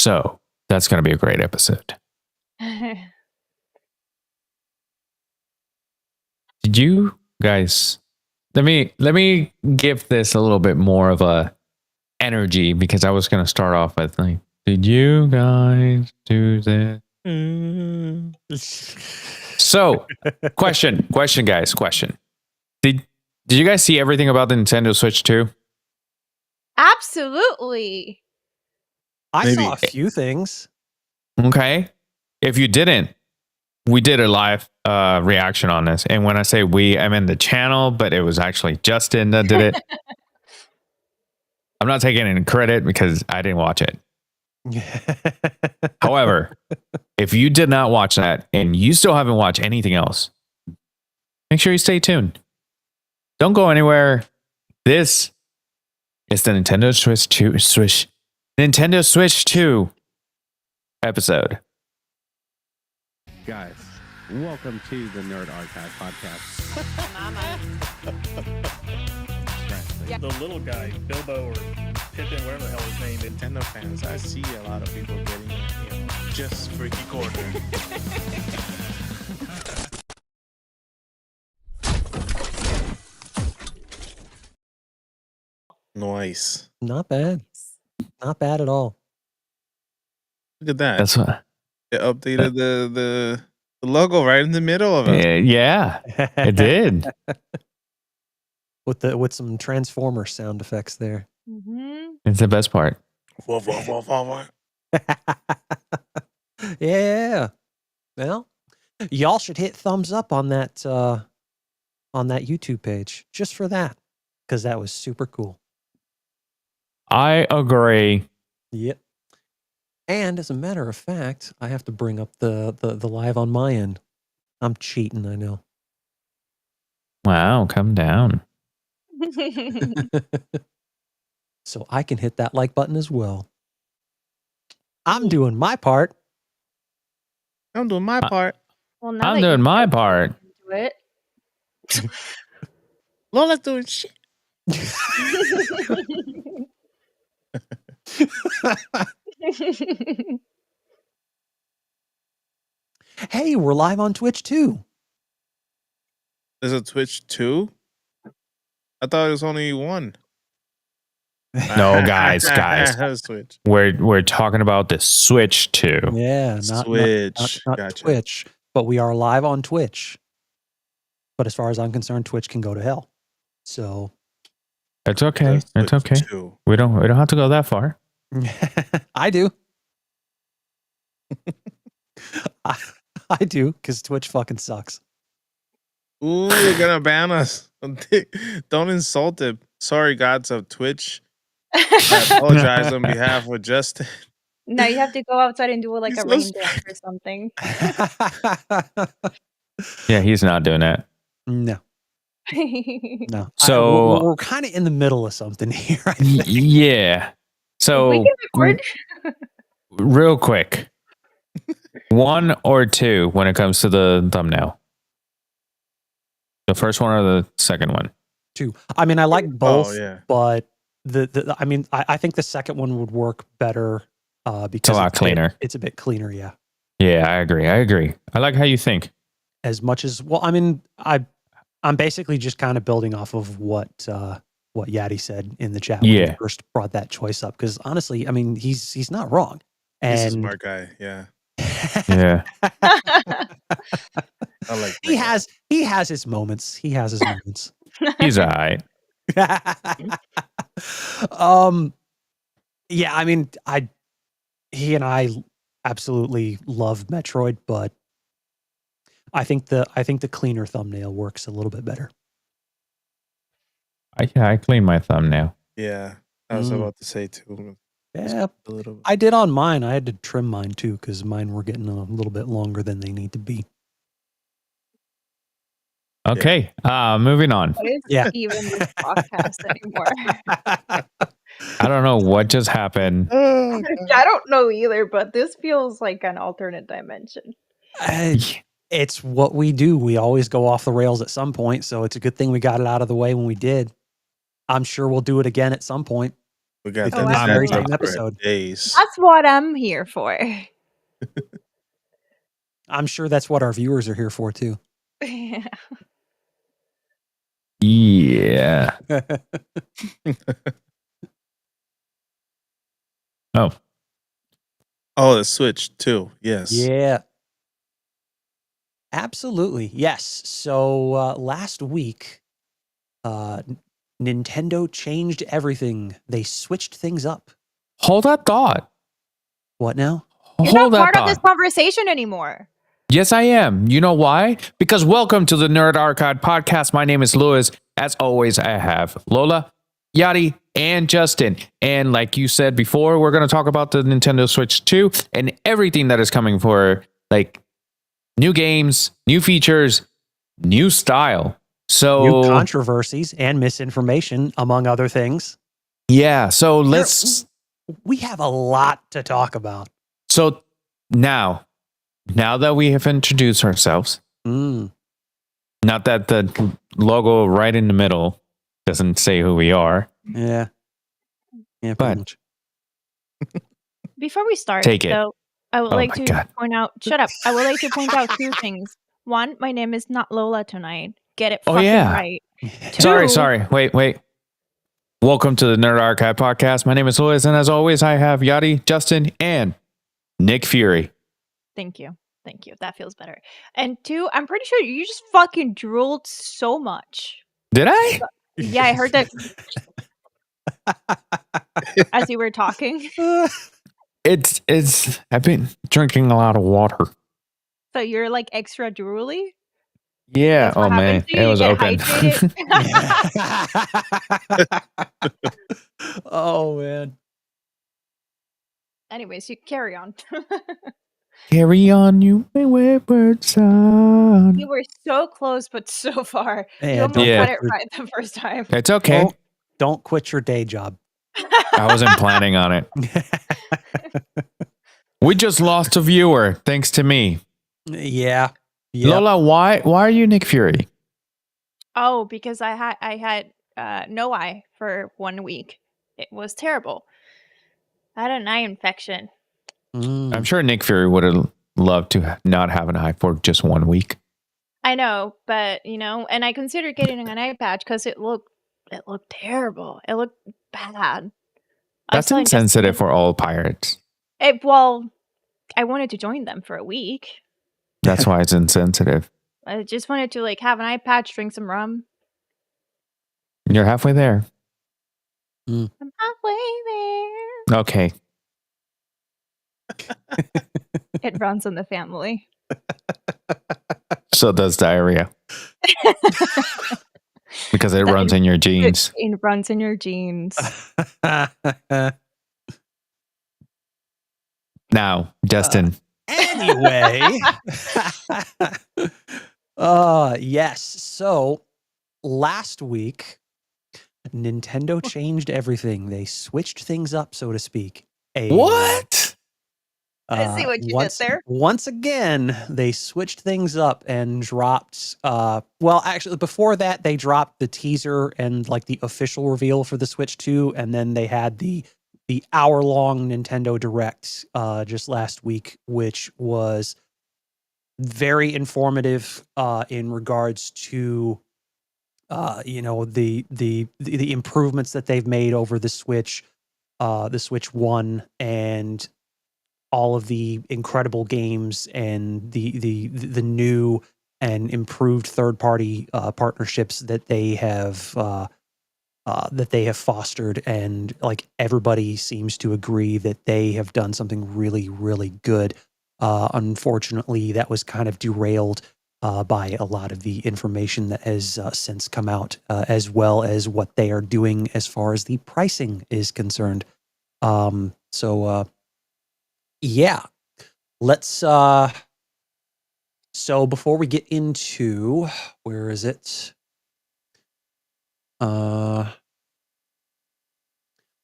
So that's going to be a great episode. Did you guys? Let me give this a little bit more of a energy because I was going to start off with like, did you guys do this? So, question, guys, question. Did you guys see everything about the Nintendo Switch 2? Absolutely. I saw a few things. Okay. If you didn't, we did a live reaction on this. And when I say we, I mean the channel, but it was actually Justin that did it. I'm not taking any credit because I didn't watch it. However, if you did not watch that and you still haven't watched anything else, make sure you stay tuned. Don't go anywhere. This is the Nintendo Switch 2 episode. Guys, welcome to the Nerd Archive podcast. The little guy, Bilbo or Pippin, whatever the hell his name is. Nintendo fans, I see a lot of people getting, just freaky corner. Nice. Not bad. Not bad at all. Look at that. That's what. They updated the logo right in the middle of it. Yeah, it did. with some Transformer sound effects there. Mm-hmm. It's the best part. Woof, woof, woof, woof, woof. Yeah. Well, y'all should hit thumbs up on that YouTube page just for that, because that was super cool. I agree. Yep. And as a matter of fact, I have to bring up the live on my end. I'm cheating, I know. Wow, come down. So I can hit that like button as well. I'm doing my part. I'm doing my part. Well, now I'm that doing you my do part. it. Lola's doing shit. Hey, we're live on Twitch too. There's a Twitch 2? I thought it was only one. No, guys. Switch. We're talking about the Switch 2. Yeah, not Switch. not Gotcha. Twitch, but we are live on Twitch. But as far as I'm concerned, Twitch can go to hell. So It's okay. That's It's Twitch okay. 2. We don't have to go that far. I do. I do, because Twitch fucking sucks. Ooh, you're gonna ban us. Don't insult it. Sorry, gods of Twitch. I apologize on behalf of Justin. No, you have to go outside and do like He's a so rain dance or something. Yeah, he's not doing that. No. No. So we're kind of in the middle of something here. I think. yeah. So we can record. real quick, 1 or 2 when it comes to the thumbnail. The first one or the second one? 2. I mean, I like both, Oh, yeah. but I think the second one would work better because It's a lot cleaner. It's a bit cleaner, yeah. Yeah, I agree. I like how you think. As much as I mean, I'm basically just kind of building off of what Yadi said in the chat when he first brought that choice up. Because honestly, I mean, he's not wrong. And He's a smart guy. Yeah. Yeah. I like he has his moments. He has his moments. He's all right. Yeah, I mean, he and I absolutely love Metroid, but I think the cleaner thumbnail works a little bit better. I clean my thumbnail. Yeah. I was about to say too. Yeah, A little bit. I did on mine. I had to trim mine too because mine were getting a little bit longer than they need to be. Okay. Moving on. What is even this podcast anymore? I don't know what just happened. I don't know either, but this feels like an alternate dimension. It's what we do. We always go off the rails at some point, so it's a good thing we got it out of the way when we did. I'm sure we'll do it again at some point. We got Within that this very same for episode. days. That's what I'm here for. I'm sure that's what our viewers are here for too. Yeah. Oh. Oh, the Switch too. Yes. Yeah. Absolutely. Yes. So last week, Nintendo changed everything. They switched things up. Hold that thought. What now? You're Hold not that part of this thought. conversation anymore. Yes, I am. You know why? Because welcome to the Nerd Archive podcast. My name is Louis. As always, I have Lola, Yadi, and Justin. And like you said before, we're going to talk about the Nintendo Switch 2 and everything that is coming for like new games, new features, new style. So New controversies and misinformation, among other things. yeah, so We have a lot to talk about. so now that we have introduced ourselves, Mm. not that the logo right in the middle doesn't say who we are. Yeah. Yeah, But- pretty much. Before we start, Take it. though, I would Oh like my to God. point out. Shut up! I would like to point out two things. One, my name is not Lola tonight. Get it Oh, fucking yeah. right. Sorry. Wait. Welcome to the Nerd Archive podcast. My name is Louis, and as always, I have Yadi, Justin, and Nick Fury. Thank you. That feels better. And two, I'm pretty sure you just fucking drooled so much. Did I? Yeah, I heard that as you were talking. It's. I've been drinking a lot of water. So you're like extra drooly. Yeah. That's what Oh man, happens to you? it You was get open. hydrated. Oh man. Anyways, you carry on. Carry on, you wayward son. You were so close, but so far. Yeah, You almost don't got quit it your- right the first time. It's okay. Don't quit your day job. I wasn't planning on it. We just lost a viewer thanks to me. Yeah. Yep. Lola, why are you Nick Fury? Oh, because I had no eye for 1 week. It was terrible. I had an eye infection. Mm. I'm sure Nick Fury would have loved to not have an eye for just 1 week. I know, but and I considered getting an eye patch because it looked terrible. It looked bad. I was That's telling Justin- insensitive for all pirates. Well, I wanted to join them for a week. That's why it's insensitive. I just wanted to have an eye patch, drink some rum. You're halfway there. I'm halfway there. Okay. It runs in the family. So does diarrhea. Because it That runs in your genes. It runs in your genes. Now, Justin. Anyway. Yes. So last week, Nintendo changed everything. They switched things up, so to speak. What? I see what you did there. Once again, they switched things up and dropped. Well, actually, before that, they dropped the teaser and the official reveal for the Switch 2, and then they had the hour-long Nintendo Direct just last week, which was very informative in regards to the improvements that they've made over the Switch 1, and all of the incredible games and the new and improved third-party partnerships that they have fostered, and everybody seems to agree that they have done something really, really good. Unfortunately, that was kind of derailed by a lot of the information that has since come out, as well as what they are doing as far as the pricing is concerned. Yeah, let's so before we get into, where is it?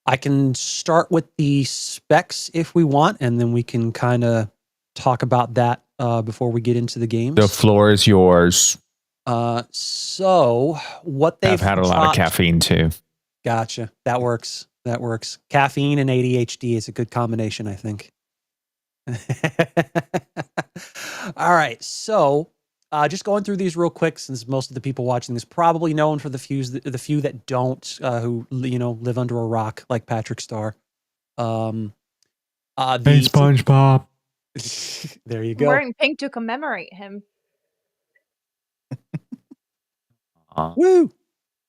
I can start with the specs if we want, and then we can kind of talk about that before we get into the games. The floor is yours. So what they've I've had a lot of caffeine too. Gotcha. That works. That works. Caffeine and ADHD is a good combination, I think. All right. So just going through these real quick, since most of the people watching this probably known for the few that don't, who live under a rock, like Patrick Starr. Hey, SpongeBob. There you I'm go. wearing pink to commemorate him. Woo!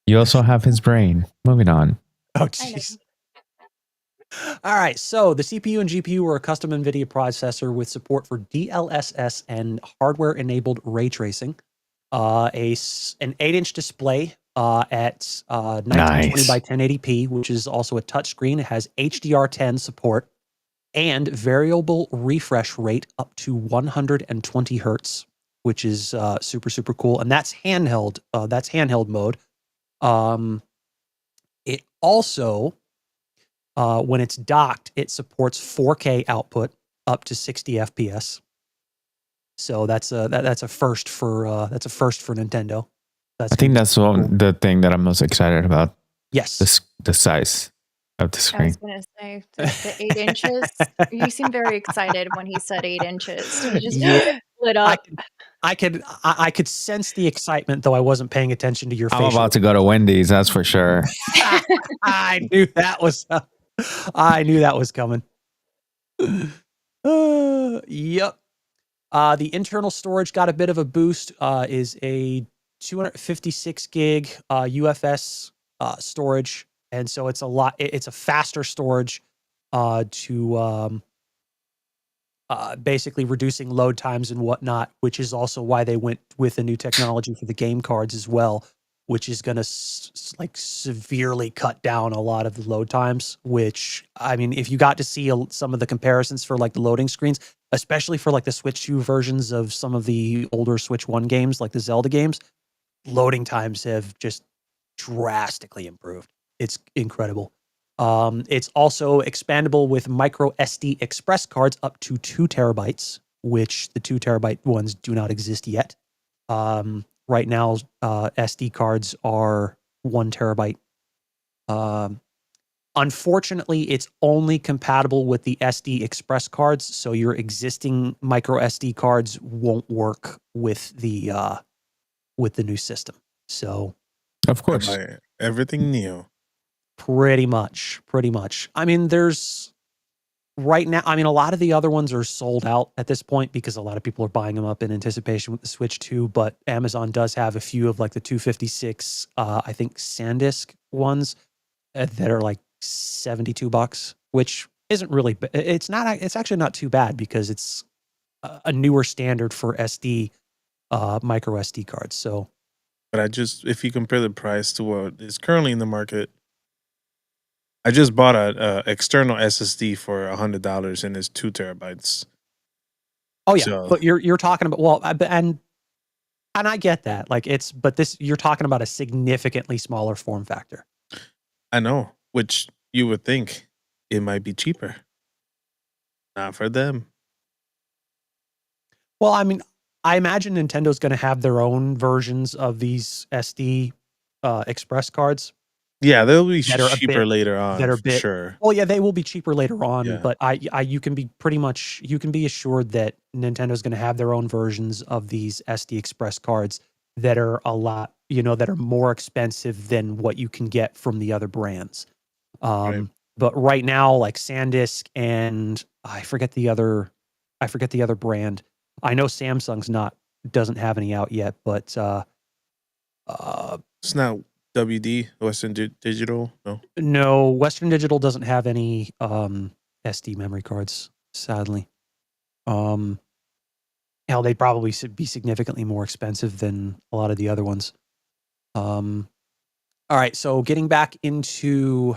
You also have his brain. Moving on. Oh, I know. jeez. All right, so the CPU and GPU were a custom NVIDIA processor with support for DLSS and hardware-enabled ray tracing. An 8-inch display at 1920 by 1080p, which is also a touchscreen. It has HDR10 support and variable refresh rate up to 120 hertz, which is super, super cool. And that's handheld. That's handheld mode. It also... when it's docked, it supports 4K output up to 60 FPS. So that's a first for Nintendo. I think that's the thing that I'm most excited about. Yes, the size of the I screen. was gonna say the 8 inches. You seem very excited when he said 8 inches. You just lit up. I could sense the excitement, though I wasn't paying attention to your face. I'm about to go to Wendy's, that's for sure. I knew that was coming. Yep. The internal storage got a bit of a boost. Is a 256 gig UFS storage, and so it's a lot. It's a faster storage to basically reducing load times and whatnot, which is also why they went with the new technology for the game cards as well, which is going to severely cut down a lot of the load times. Which, I mean, if you got to see some of the comparisons for like the loading screens, especially for like the Switch 2 versions of some of the older Switch 1 games, like the Zelda games, loading times have just drastically improved. It's incredible. It's also expandable with micro SD express cards up to 2 terabytes, which the 2 terabyte ones do not exist yet. Right now, SD cards are 1 terabyte. Unfortunately, it's only compatible with the SD express cards, so your existing micro SD cards won't work with the new system. So, of course, everything new. Pretty much. I mean, there's right now. I mean, a lot of the other ones are sold out at this point because a lot of people are buying them up in anticipation with the Switch 2. But Amazon does have a few of like the 256, I think SanDisk ones that are like $72, which isn't really. It's not. It's actually not too bad because it's a newer standard for SD micro SD cards. So, but if you compare the price to what is currently in the market. I just bought a external SSD for $100 and it's 2 terabytes. Oh yeah, but you're talking about and I get that. Like you're talking about a significantly smaller form factor. I know, which you would think it might be cheaper. Not for them. Well, I mean, I imagine Nintendo's going to have their own versions of these SD express cards. Yeah, they'll be cheaper later on, for sure. Well, yeah, they will be cheaper later on, but you can be assured that Nintendo's going to have their own versions of these SD Express cards that are a lot, that are more expensive than what you can get from the other brands. Right. But right now, like SanDisk and I forget the other brand. I know Samsung's doesn't have any out yet, but it's not WD, Western Digital. No, Western Digital doesn't have any SD memory cards, sadly. Hell, they'd probably be significantly more expensive than a lot of the other ones. All right, so getting back into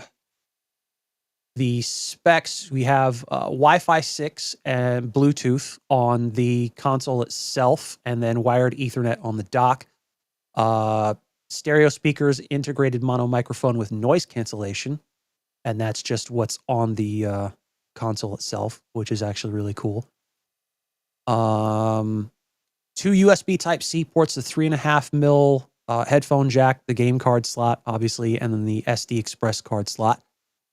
the specs, we have Wi-Fi 6 and Bluetooth on the console itself, and then wired Ethernet on the dock. Stereo speakers, integrated mono microphone with noise cancellation, and that's just what's on the console itself, which is actually really cool. 2 USB Type-C ports, the 3.5 mil headphone jack, the game card slot, obviously, and then the SD Express card slot.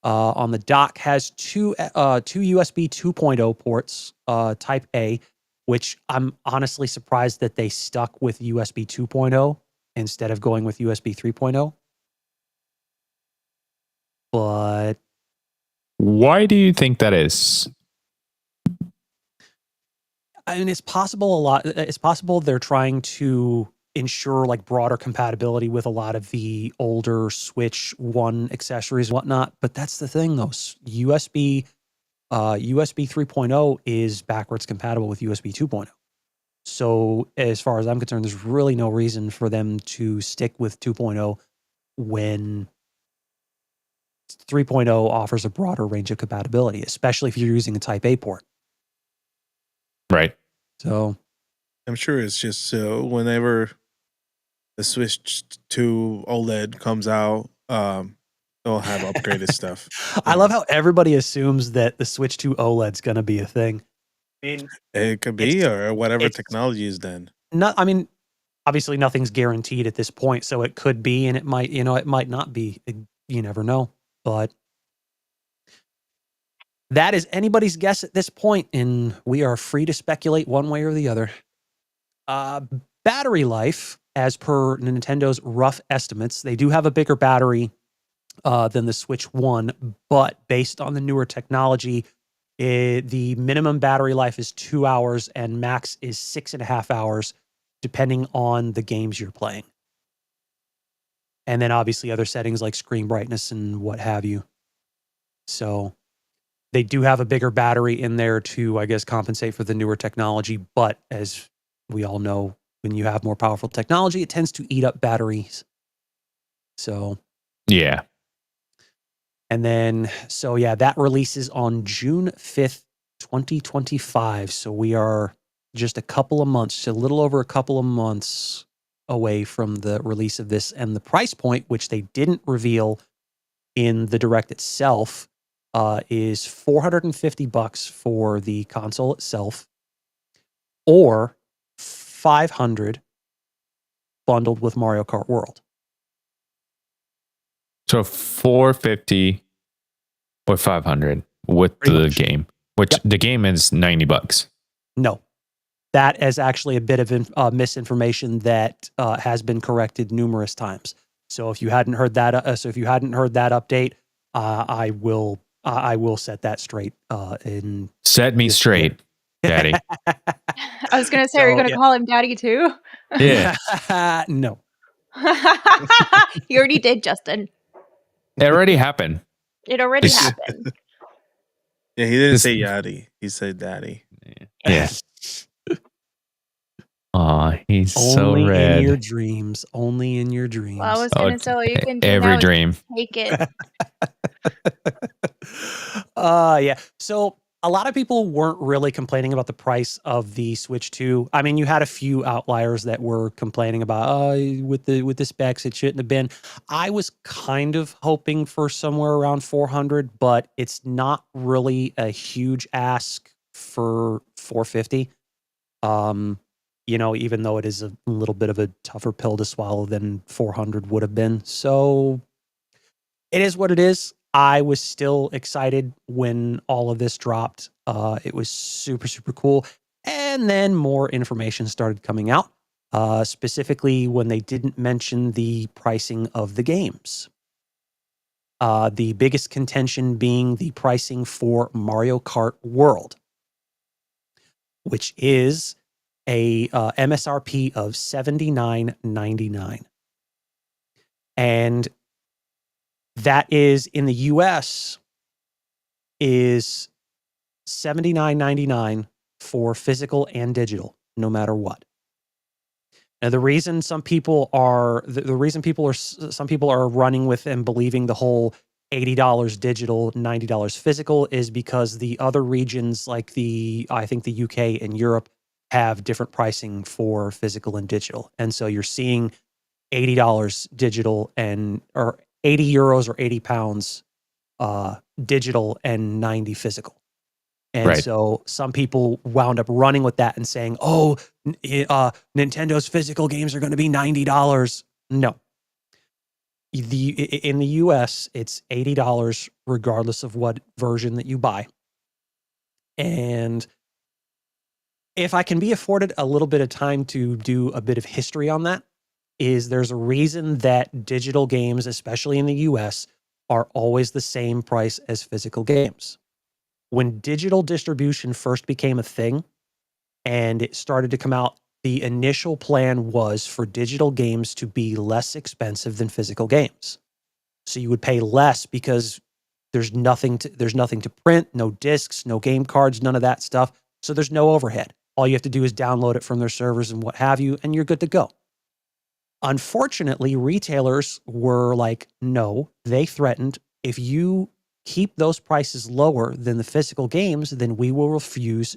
on the dock has two USB 2.0 ports, Type A, which I'm honestly surprised that they stuck with USB 2.0 instead of going with USB 3.0. But Why do you think that is? I mean, it's possible they're trying to ensure like broader compatibility with a lot of the older Switch One accessories and whatnot. But that's the thing, though. USB 3.0 is backwards compatible with USB 2.0. So as far as I'm concerned, there's really no reason for them to stick with 2.0 when 3.0 offers a broader range of compatibility, especially if you're using a Type A port. Right. So I'm sure it's just whenever the Switch 2 OLED comes out, they'll have upgraded stuff. I love how everybody assumes that the Switch 2 OLED's going to be a thing. I mean, It could be, or whatever it's technology is then. I mean, obviously nothing's guaranteed at this point, so it could be, and it might not be. You never know. But that is anybody's guess at this point, and we are free to speculate one way or the other. Battery life, as per Nintendo's rough estimates, they do have a bigger battery than the Switch 1, but based on the newer technology, the minimum battery life is 2 hours and max is 6.5 hours, depending on the games you're playing. And then obviously other settings like screen brightness and what have you. So they do have a bigger battery in there to, I guess, compensate for the newer technology. But as we all know, when you have more powerful technology, it tends to eat up batteries. So, yeah. And then, that releases on June 5th, 2025. So we are just a couple of months, a little over a couple of months away from the release of this. And the price point, which they didn't reveal in the Direct itself, is $450 for the console itself, or $500 bundled with Mario Kart World. So $450 or $500 with Pretty the much. game, which the game is $90. No, that is actually a bit of misinformation that has been corrected numerous times. So if you hadn't heard that, update, I will set that straight. Set me straight, Daddy. I was gonna say, are you gonna call him Daddy too? Yeah. No. You already did, Justin. It already happened. It already happened. Yeah, he didn't say Yadi. He said Daddy. Yeah. Aw, he's Only so red. in your dreams. Only in your dreams. Well, I was gonna say, what you can do every now is dream. take it. Yeah. So a lot of people weren't really complaining about the price of the Switch 2. I mean, you had a few outliers that were complaining about, with the specs, it shouldn't have been. I was kind of hoping for somewhere around 400, but it's not really a huge ask for 450. Even though it is a little bit of a tougher pill to swallow than 400 would have been. So it is what it is. I was still excited when all of this dropped. It was super, super cool. And then more information started coming out, specifically when they didn't mention the pricing of the games. The biggest contention being the pricing for Mario Kart World, which is a MSRP of $79.99. And that is in the US is $79.99 for physical and digital, no matter what. Now, the reason some people are running with and believing the whole $80 digital, $90 physical is because the other regions like I think the UK and Europe have different pricing for physical and digital. And so you're seeing $80 digital or 80 euros or 80 pounds digital and 90 physical. And so some people wound up running with that and saying, Nintendo's physical games are going to be $90. No. in the US, it's $80 regardless of what version that you buy. And if I can be afforded a little bit of time to do a bit of history on that, is there's a reason that digital games, especially in the US, are always the same price as physical games. When digital distribution first became a thing and it started to come out, the initial plan was for digital games to be less expensive than physical games. So you would pay less because there's nothing to print, no discs, no game cards, none of that stuff. So there's no overhead. All you have to do is download it from their servers and what have you, and you're good to go. Unfortunately, retailers were like, no, they threatened, if you keep those prices lower than the physical games, then we will refuse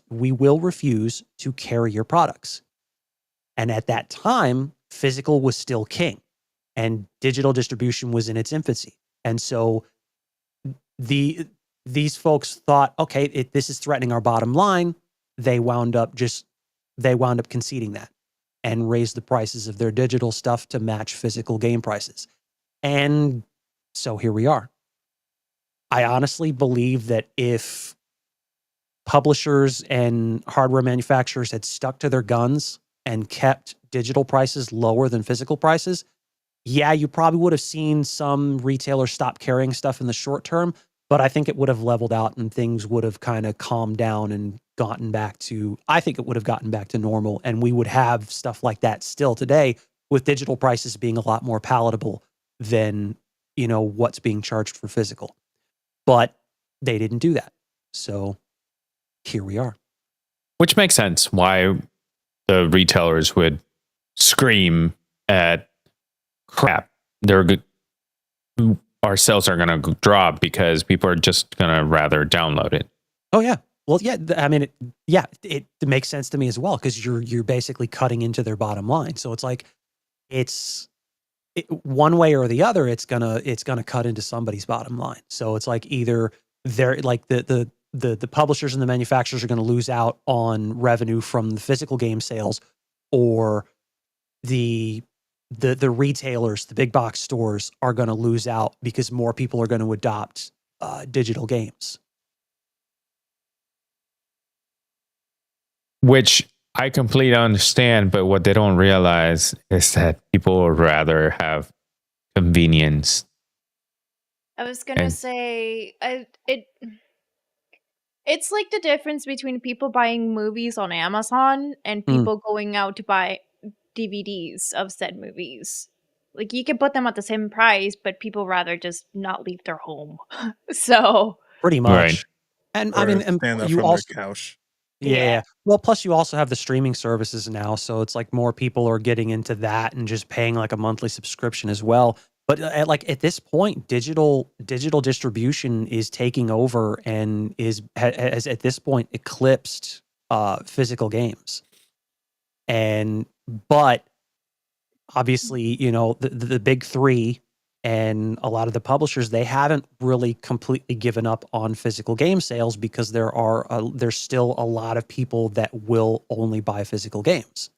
to carry your products. And at that time, physical was still king and digital distribution was in its infancy. And so these folks thought, okay, this is threatening our bottom line. They wound up conceding that and raised the prices of their digital stuff to match physical game prices. And so here we are. I honestly believe that if publishers and hardware manufacturers had stuck to their guns and kept digital prices lower than physical prices, yeah, you probably would have seen some retailers stop carrying stuff in the short term, but I think it would have leveled out and things would have kind of calmed down and I think it would have gotten back to normal, and we would have stuff like that still today, with digital prices being a lot more palatable than, what's being charged for physical. But they didn't do that. So here we are. Which makes sense why the retailers would scream at crap. Our sales are going to drop because people are just going to rather download it. Oh yeah. Well, yeah. I mean, it makes sense to me as well, because you're basically cutting into their bottom line. So it's like one way or the other, it's gonna cut into somebody's bottom line. So it's like either they're like the publishers and the manufacturers are going to lose out on revenue from the physical game sales, or the retailers, the big box stores, are going to lose out because more people are going to adopt digital games. Which I completely understand, but what they don't realize is that people would rather have convenience. I was gonna say, it's like the difference between people buying movies on Amazon and people going out to buy DVDs of said movies. Like, you can put them at the same price, but people rather just not leave their home. So pretty much. Right. And Or I mean, stand up you from also their couch. Yeah. Well, plus you also have the streaming services now, so it's like more people are getting into that and just paying like a monthly subscription as well. But at this point, digital distribution is taking over and has at this point eclipsed physical games. But obviously, the big three and a lot of the publishers, they haven't really completely given up on physical game sales, because there's still a lot of people that will only buy physical games.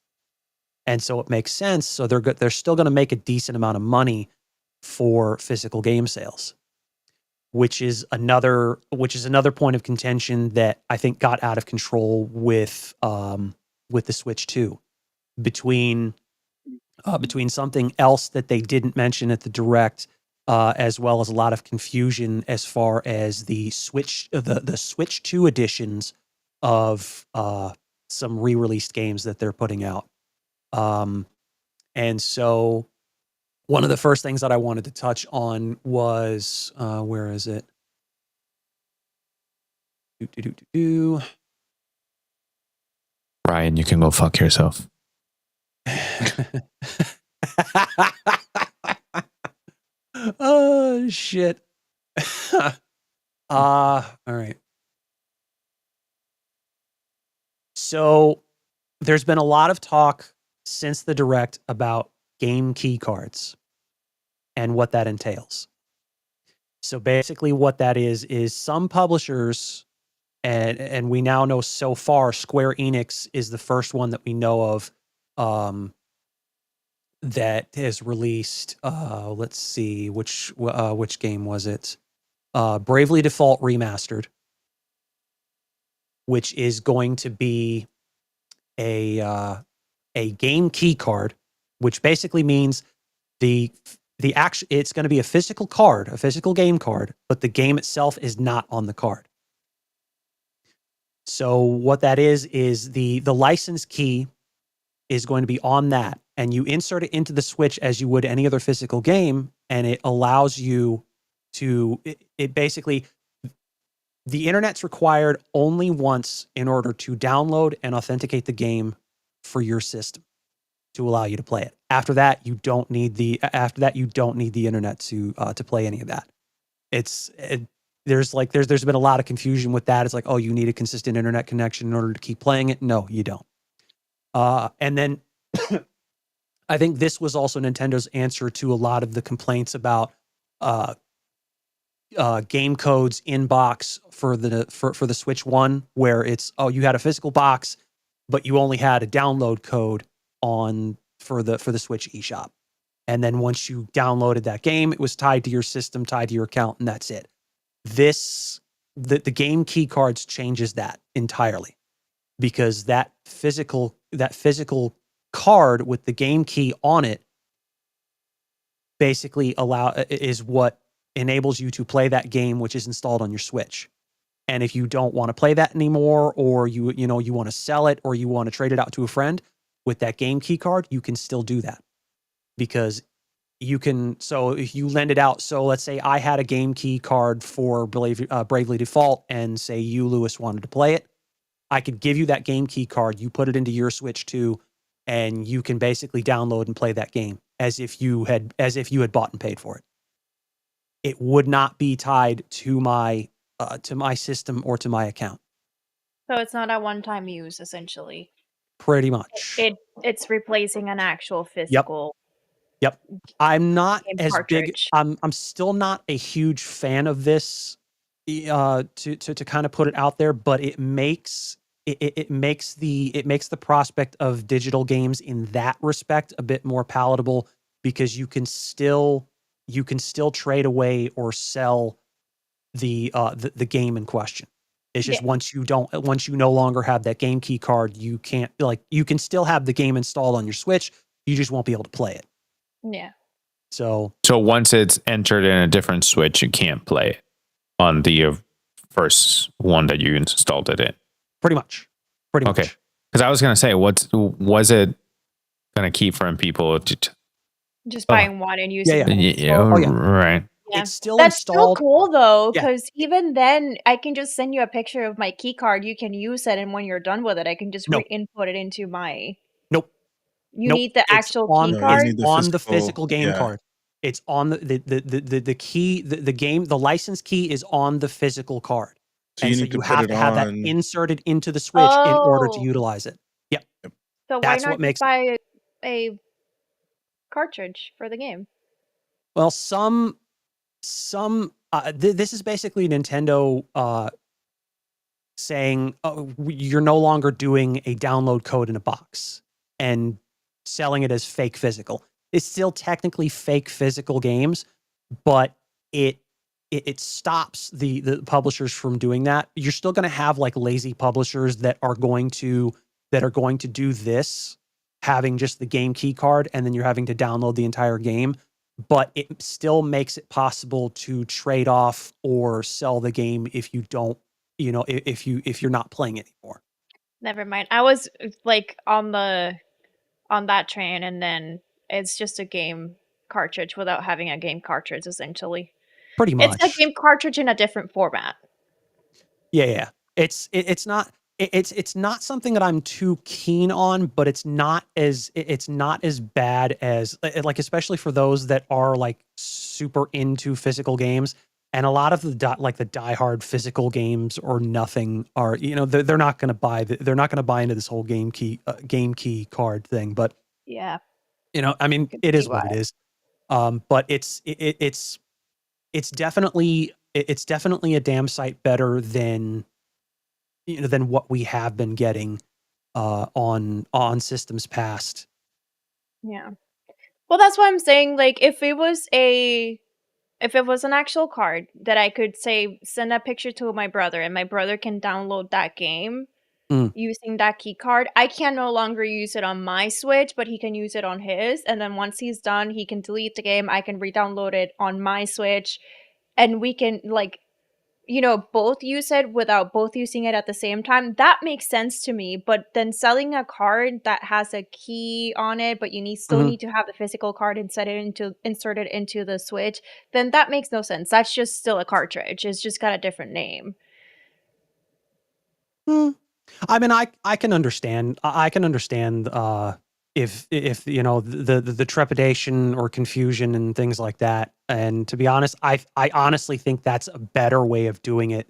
And so it makes sense. So they're still going to make a decent amount of money for physical game sales, which is another point of contention that I think got out of control with the Switch 2, between something else that they didn't mention at the Direct, as well as a lot of confusion as far as the Switch 2 editions of some re-released games that they're putting out. And so one of the first things that I wanted to touch on was, where is it? Ryan, you can go fuck yourself. Oh shit. All right. So there's been a lot of talk since the Direct about game key cards and what that entails. So basically what that is some publishers, and we now know so far Square Enix is the first one that we know of, that has released. Let's see which game was it? Bravely Default Remastered, which is going to be a game key card, which basically means it's going to be a physical card, a physical game card, but the game itself is not on the card. So what that is the license key is going to be on that, and you insert it into the Switch as you would any other physical game, and it allows you to it basically, the internet's required only once in order to download and authenticate the game for your system to allow you to play it. After that, you don't need the internet to play any of that. There's been a lot of confusion with that. It's like, oh, you need a consistent internet connection in order to keep playing it. No, you don't. And then I think this was also Nintendo's answer to a lot of the complaints about game codes in box for the Switch 1, where it's, oh, you had a physical box, but you only had a download code for the Switch eShop. And then once you downloaded that game, it was tied to your system, tied to your account, and that's it. The game key cards changes that entirely, because that physical card with the game key on it basically is what enables you to play that game, which is installed on your Switch. And if you don't want to play that anymore, or you want to sell it, or you want to trade it out to a friend with that game key card, you can still do that, because you can. So if you lend it out, so let's say I had a game key card for Bravely Default, and say you, Lewis, wanted to play it, I could give you that game key card. You put it into your Switch too, and you can basically download and play that game as if you had bought and paid for it. It would not be tied to my system or to my account. So it's not a one-time use, essentially. Pretty much. It's replacing an actual physical. Yep. I'm not game as big. cartridge. I'm still not a huge fan of this. To kind of put it out there, but it makes the prospect of digital games in that respect a bit more palatable, because you can still trade away or sell the game in question. It's just once you no longer have that game key card, you can't, you can still have the game installed on your Switch, you just won't be able to play it. Yeah. So once it's entered in a different Switch, you can't play it on the first one that you installed it in. Pretty much. Okay. Because I was gonna say, was it gonna keep from people just buying one and using it? Yeah. Right. Yeah. It's still That's installed. still cool though, Yeah. because even then, I can just send you a picture of my key card. You can use it, and when you're done with it, I can just re-input it into my. Nope. You need the actual key card. It's on the physical game card. It's on the key. The license key is on the physical card, So and you so need to you put have it to have that on. inserted into the Switch in order to Oh. utilize it. Yep. So why That's not what makes just buy a cartridge for the game? Well, this is basically Nintendo saying, oh, you're no longer doing a download code in a box and selling it as fake physical. It's still technically fake physical games, but it stops the publishers from doing that. You're still going to have like lazy publishers that are going to do this, having just the game key card, and then you're having to download the entire game. But it still makes it possible to trade off or sell the game if you don't, if you're not playing it anymore. Never mind. I was like on that train, and then it's just a game cartridge without having a game cartridge, essentially. Pretty much. It's a game cartridge in a different format. Yeah. It's not something that I'm too keen on, but it's not as bad as, like, especially for those that are like super into physical games. And a lot of the diehard physical games or nothing are, they're not going to buy into this whole game key card thing. But yeah, I mean, it is what it is. But it's definitely a damn sight better than what we have been getting on systems past. Yeah. Well, that's what I'm saying. Like, if it was an actual card that I could say send a picture to my brother, and my brother can download that game using that key card, I can no longer use it on my Switch, but he can use it on his. And then once he's done, he can delete the game. I can re-download it on my Switch, and we can like, both use it without both using it at the same time. That makes sense to me. But then selling a card that has a key on it, but you still need to have the physical card and insert it into the Switch, then that makes no sense. That's just still a cartridge. It's just got a different name. I mean, I can understand. I can understand if the trepidation or confusion and things like that. And to be honest, I honestly think that's a better way of doing it.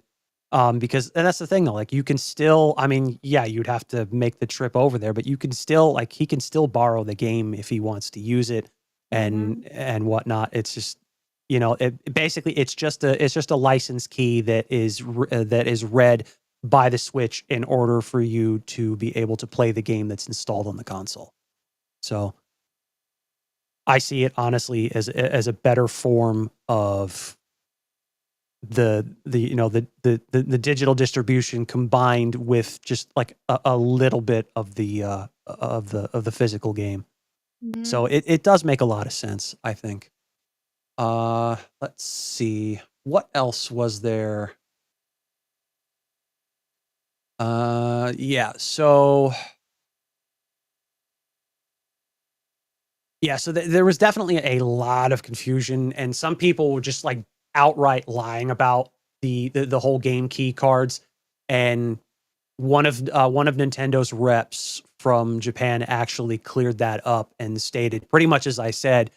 Because and that's the thing though. Like you can still. I mean, yeah, you'd have to make the trip over there, but you can still he can still borrow the game if he wants to use it and whatnot. It's just basically it's just a license key that is read by the Switch in order for you to be able to play the game that's installed on the console. So I see it honestly as a better form of the digital distribution combined with just like a little bit of the physical game. So it does make a lot of sense, I think. Let's see. What else was there? Yeah, so there was definitely a lot of confusion, and some people were just like outright lying about the whole game key cards. And one of Nintendo's reps from Japan actually cleared that up and stated pretty much as I said,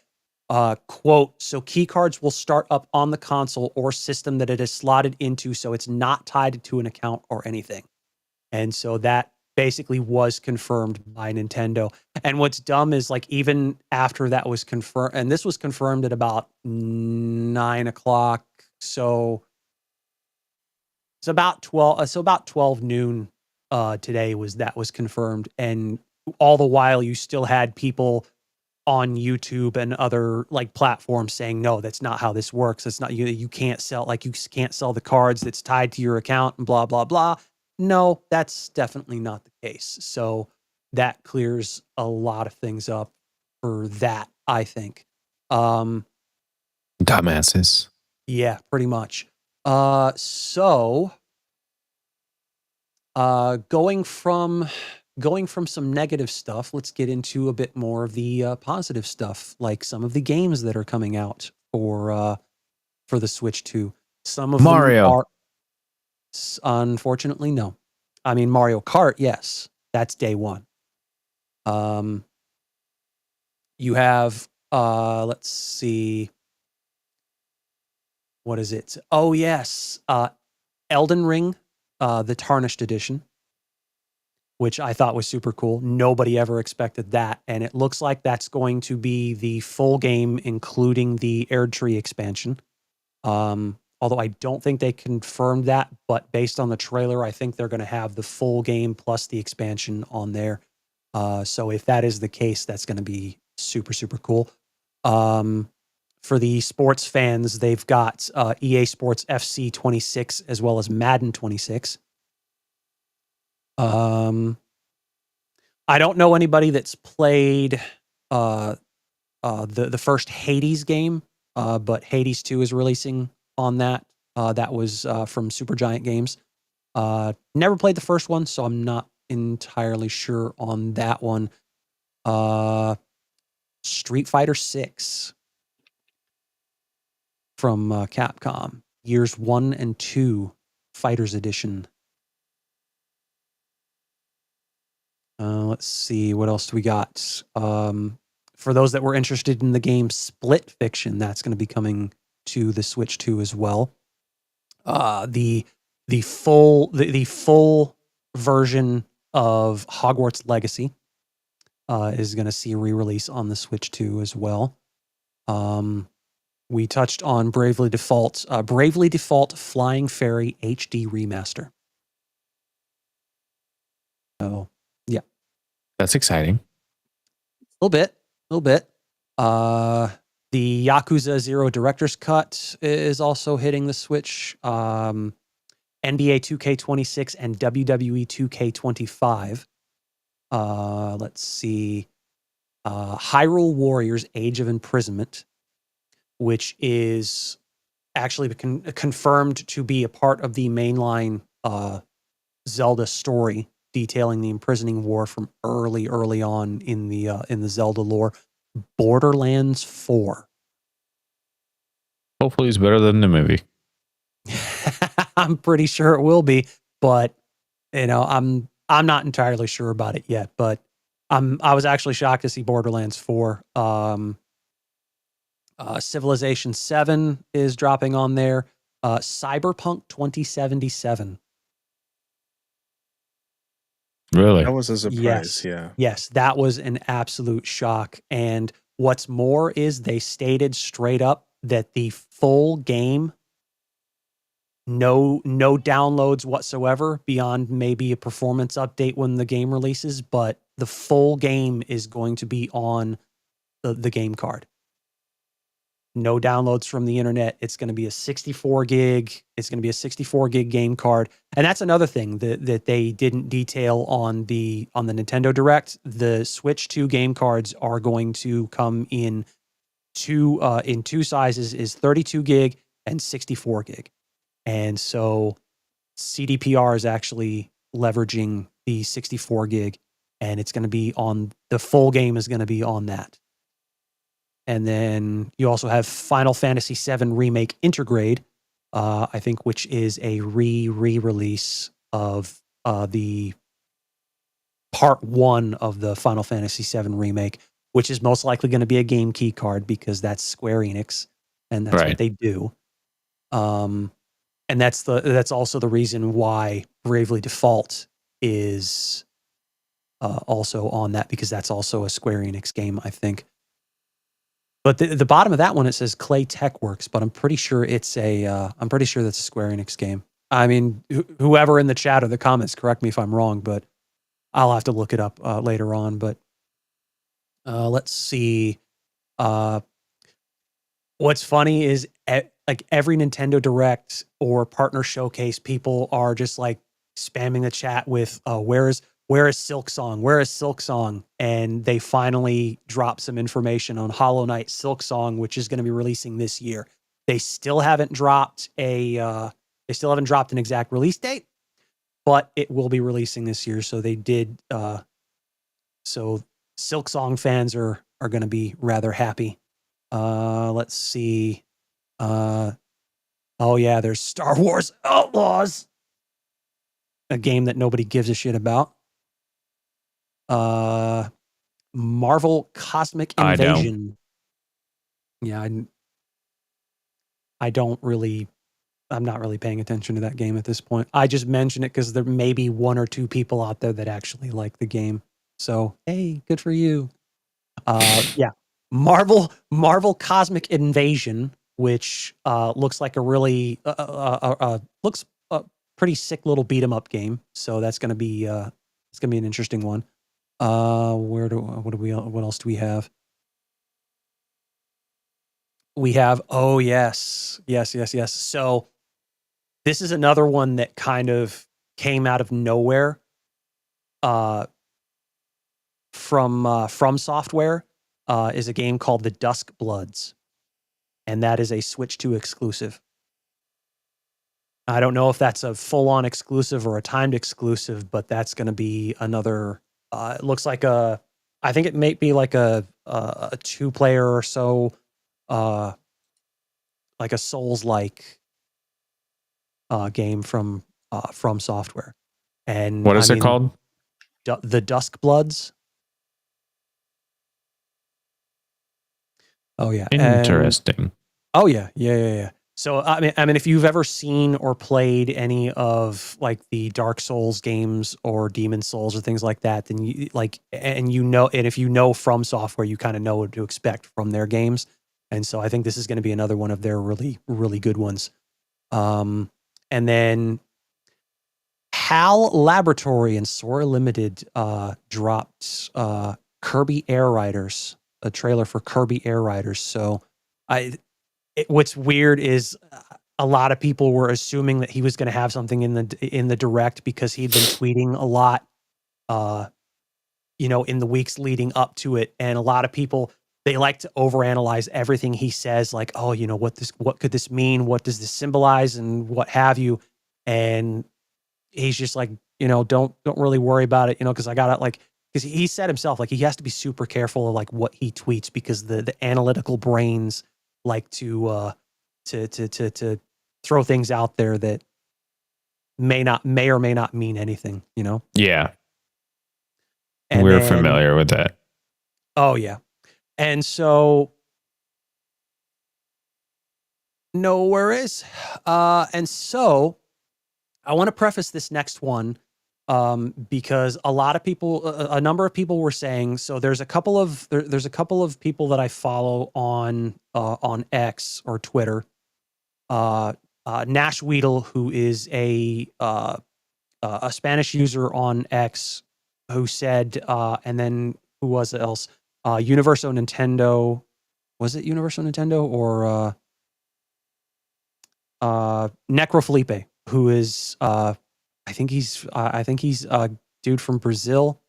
quote, "So key cards will start up on the console or system that it is slotted into, so it's not tied to an account or anything." And so that basically was confirmed by Nintendo. And what's dumb is like even after that was confirmed, and this was confirmed at about 9:00. So it's about 12. So about 12 noon today was confirmed. And all the while you still had people on YouTube and other like platforms saying, no, that's not how this works. It's not you can't sell the cards that's tied to your account and blah, blah, blah. No, that's definitely not the case. So that clears a lot of things up for that, I think. Dumbasses. Yeah, pretty much. So going from some negative stuff, let's get into a bit more of the positive stuff, like some of the games that are coming out for the Switch 2. Some of Mario. them are unfortunately no. I mean Mario Kart, yes, that's day one. You have let's see, what is it? Oh yes, Elden Ring, the Tarnished Edition, which I thought was super cool. Nobody ever expected that. And it looks like that's going to be the full game, including the Erdtree expansion. Although I don't think they confirmed that, but based on the trailer, I think they're going to have the full game plus the expansion on there. So if that is the case, that's going to be super, super cool. For the sports fans, they've got EA Sports FC 26 as well as Madden 26. I don't know anybody that's played the first Hades game, but Hades 2 is releasing on that. That was from Supergiant Games. Never played the first one, so I'm not entirely sure on that one. Street Fighter 6 from Capcom. Years 1 and 2 Fighters Edition. Let's see, what else do we got? For those that were interested in the game Split Fiction, that's going to be coming to the Switch 2 as well. The full version of Hogwarts Legacy is going to see a re-release on the Switch 2 as well. We touched on Bravely Default Flying Fairy HD Remaster. So, yeah. That's exciting. A little bit. The Yakuza 0 Director's Cut is also hitting the Switch. NBA 2K26 and WWE 2K25. Let's see. Hyrule Warriors Age of Imprisonment, which is actually confirmed to be a part of the mainline Zelda story, detailing the imprisoning war from early on in the Zelda lore. Borderlands 4. Hopefully it's better than the movie. I'm pretty sure it will be, but I'm not entirely sure about it yet, but I was actually shocked to see Borderlands 4. Civilization 7 is dropping on there. Cyberpunk 2077. Really? That was a surprise. Yeah. Yes, that was an absolute shock. And what's more is they stated straight up that the full game, no downloads whatsoever beyond maybe a performance update when the game releases, but the full game is going to be on the game card. No downloads from the internet. It's going to be a 64 gig. It's going to be a 64 gig game card. And that's another thing that they didn't detail on the Nintendo Direct. The Switch 2 game cards are going to come in two sizes, is 32 gig and 64 gig. And so CDPR is actually leveraging the 64 gig, and it's going to be on the full game is going to be on that. And then you also have Final Fantasy VII Remake Intergrade, I think, which is a re-release of the part 1 of the Final Fantasy VII Remake, which is most likely going to be a game key card because that's Square Enix, and that's what they do. And that's also the reason why Bravely Default is also on that, because that's also a Square Enix game, I think. But the bottom of that one, it says Clay Tech Works, but I'm pretty sure that's a Square Enix game. I mean, whoever in the chat or the comments, correct me if I'm wrong, but I'll have to look it up later on. But let's see. What's funny is like every Nintendo Direct or partner showcase, people are just like spamming the chat with where is Silksong? Where is Silksong? And they finally dropped some information on Hollow Knight Silksong, which is going to be releasing this year. They still haven't dropped an exact release date, but it will be releasing this year. So they did. So Silksong fans are going to be rather happy. Let's see. Oh yeah, there's Star Wars Outlaws, a game that nobody gives a shit about. Marvel Cosmic Invasion. I'm not really paying attention to that game at this point. I just mention it because there may be one or two people out there that actually like the game. So, hey, good for you. Yeah. Marvel Cosmic Invasion, which looks like a really looks a pretty sick little beat 'em up game. So that's going to be an interesting one. What else do we have? We have, oh yes. So this is another one that kind of came out of nowhere from Software, is a game called The Dusk Bloods, and that is a Switch 2 exclusive. I don't know if that's a full-on exclusive or a timed exclusive, but that's going to be another. It looks like I think it may be like a 2-player or so, like a Souls-like game from Software. And what is it called? The Dusk Bloods. Oh yeah, interesting. Yeah. So I mean, if you've ever seen or played any of like the Dark Souls games or Demon Souls or things like that, then and if you know from Software, you kind of know what to expect from their games. And so I think this is going to be another one of their really, really good ones. And then HAL Laboratory and Sora Limited dropped Kirby Air Riders. trailer for Kirby Air Riders. So what's weird is a lot of people were assuming that he was going to have something in the direct because he'd been tweeting a lot, in the weeks leading up to it. And a lot of people, they like to overanalyze everything he says, like, oh, what could this mean? What does this symbolize? And what have you? And he's just like, don't really worry about it, because I got it, because he said himself, like, he has to be super careful of like what he tweets because the analytical brains like to throw things out there that may or may not mean anything, Yeah. And we're familiar with that. Oh yeah. And so no worries. And so I want to preface this next one because a number of people were saying, so there's a couple of people that I follow on X or Twitter. Nash Weedle, who is a Spanish user on X, who said, and then who was it else? Universo Nintendo. Was it Universo Nintendo or Necro Felipe, who is I think he's a dude from Brazil,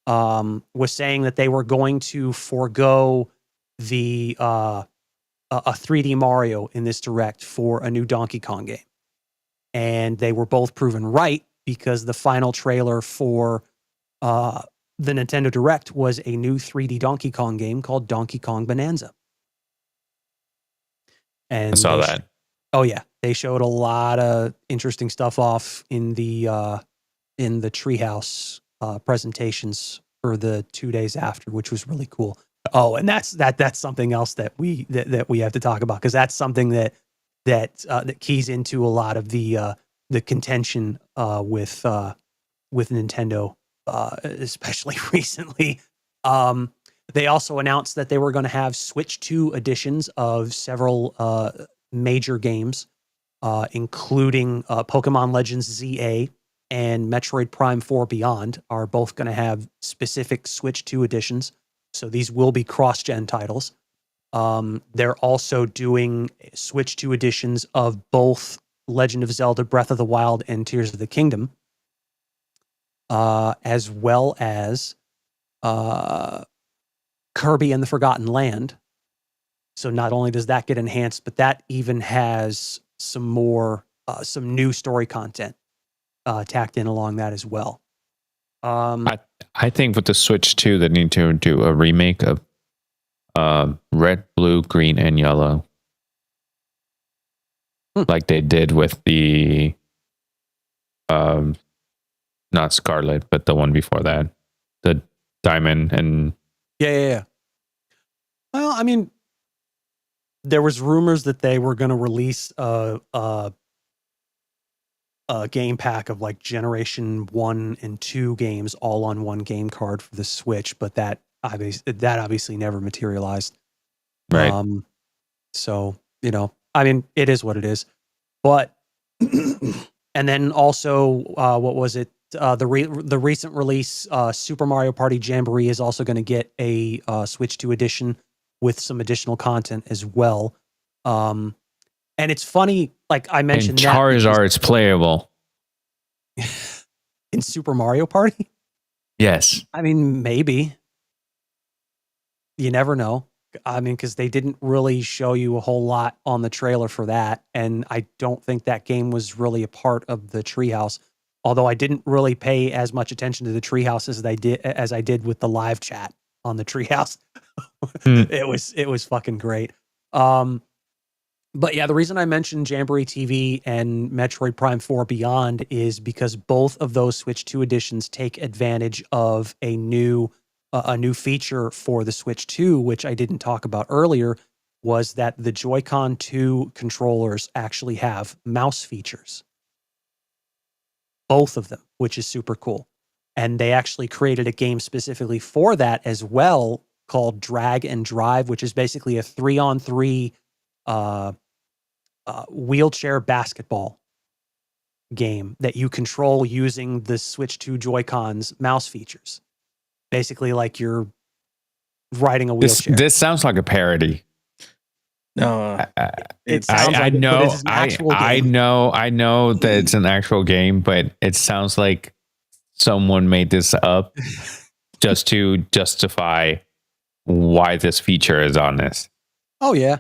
was saying that they were going to forego the a 3D Mario in this direct for a new Donkey Kong game. And they were both proven right because the final trailer for the Nintendo Direct was a new 3D Donkey Kong game called Donkey Kong Bonanza. And I saw that. Oh yeah, they showed a lot of interesting stuff off in the Treehouse presentations for the 2 days after, which was really cool. Oh, and that's something else that we have to talk about because that's something that keys into a lot of the contention with Nintendo, especially recently. They also announced that they were going to have Switch 2 editions of several major games, including Pokemon Legends ZA and Metroid Prime 4 Beyond are both going to have specific Switch 2 editions. So these will be cross-gen titles. They're also doing Switch 2 editions of both Legend of Zelda Breath of the Wild and Tears of the Kingdom, as well as Kirby and the Forgotten Land. So not only does that get enhanced, but that even has some new story content tacked in along that as well. I think with the Switch 2, they need to do a remake of Red, Blue, Green, and Yellow. Like they did with the not Scarlet, but the one before that. The Diamond and Yeah. Well, I mean, there was rumors that they were going to release a game pack of like Generation 1 and 2 games all on one game card for the Switch, but that obviously never materialized. right. So, I mean, it is what it is. But and then also what was it? The recent release Super Mario Party Jamboree is also going to get a Switch 2 edition with some additional content as well. And it's funny, like I mentioned, and Charizard's playable in Super Mario Party. Yes. I mean, maybe. You never know. I mean, because they didn't really show you a whole lot on the trailer for that, and I don't think that game was really a part of the Treehouse. Although I didn't really pay as much attention to the Treehouse as I did with the live chat on the Treehouse. It was fucking great. But yeah, the reason I mentioned Jamboree TV and Metroid Prime 4 Beyond is because both of those Switch 2 editions take advantage of a new feature for the Switch 2, which I didn't talk about earlier, was that the Joy-Con 2 controllers actually have mouse features. Both of them, which is super cool. And they actually created a game specifically for that as well called Drag and Drive, which is basically a 3-on-3 wheelchair basketball game that you control using the Switch 2 Joy-Cons mouse features. Basically like you're riding a This wheelchair. this sounds like a parody. No, It sounds like it, but it is an actual game. I know that it's an actual game, but it sounds like someone made this up just to justify why this feature is on this. Oh yeah.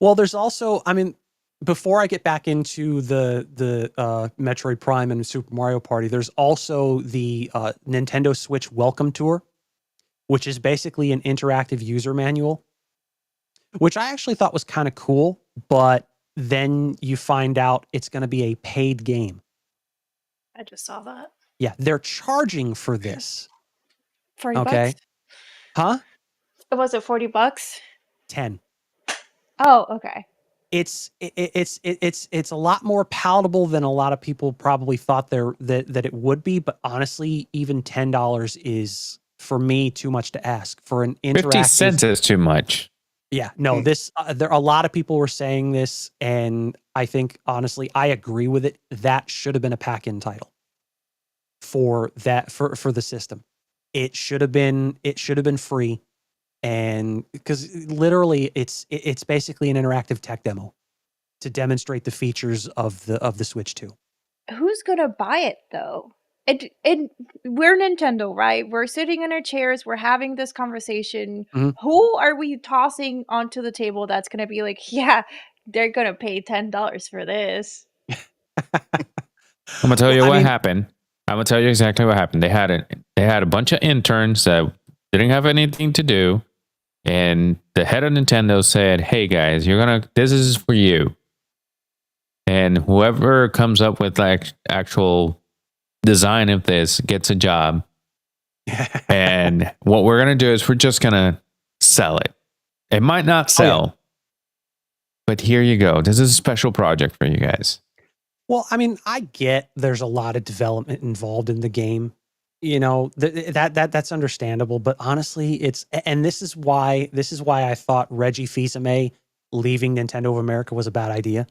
Well, there's also, I mean, before I get back into the Metroid Prime and Super Mario Party, there's also the Nintendo Switch Welcome Tour, which is basically an interactive user manual, which I actually thought was kind of cool, but then you find out it's going to be a paid game. I just saw that. Yeah, they're charging for this. 40 Okay. bucks? Huh? Was it 40 bucks? 10. Oh, okay. It's a lot more palatable than a lot of people probably thought that it would be, but honestly, even $10 is for me too much to ask for an interactive. 50 cents is too much. Yeah, no, this there a lot of people were saying this, and I think honestly, I agree with it. That should have been a pack-in title for the system. It should have been free. And because literally it's basically an interactive tech demo to demonstrate the features of the Switch 2. Who's gonna buy it though? We're Nintendo, right? We're sitting in our chairs, we're having this conversation. Mhm. Who are we tossing onto the table that's gonna be like, yeah, they're gonna pay $10 for this? I'm gonna tell you Well, I what mean- happened. I'm gonna tell you exactly what happened. They had a bunch of interns that didn't have anything to do, and the head of Nintendo said, "Hey guys, this is for you, and whoever comes up with like actual design of this gets a job. And what we're gonna do is we're just gonna sell it. It might not sell, but here you go. This is a special project for you guys." Well, I mean, I get there's a lot of development involved in the game. You know, that's understandable, but honestly, this is why I thought Reggie Fils-Aimé leaving Nintendo of America was a bad idea,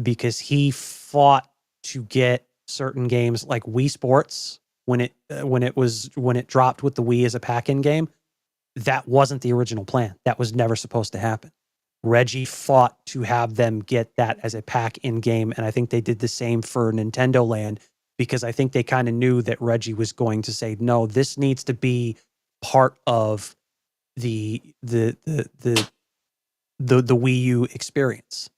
because he fought to get certain games like Wii Sports when it dropped with the Wii as a pack-in game. That wasn't the original plan. That was never supposed to happen. Reggie fought to have them get that as a pack-in game, and I think they did the same for Nintendo Land, because I think they kind of knew that Reggie was going to say, "No, this needs to be part of the Wii U experience.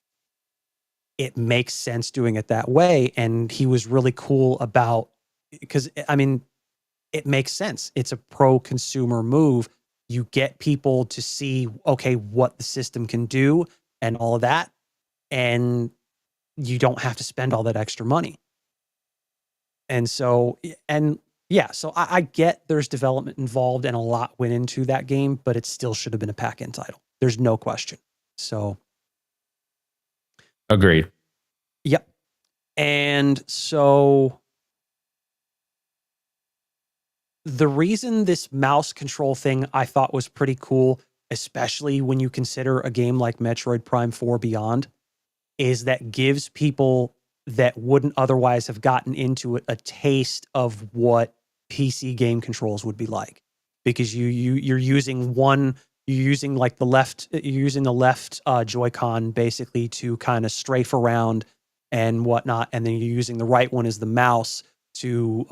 It makes sense doing it that way." And he was really cool about, because I mean, it makes sense. It's a pro-consumer move. You get people to see, okay, what the system can do and all of that, and you don't have to spend all that extra money. And so, so I get there's development involved and a lot went into that game, but it still should have been a pack-in title. There's no question. So, Agreed. yep. And so the reason this mouse control thing I thought was pretty cool, especially when you consider a game like Metroid Prime 4 Beyond, is that gives people that wouldn't otherwise have gotten into it a taste of what PC game controls would be like, because you're using the left Joy-Con basically to kind of strafe around and whatnot, and then you're using the right one as the mouse to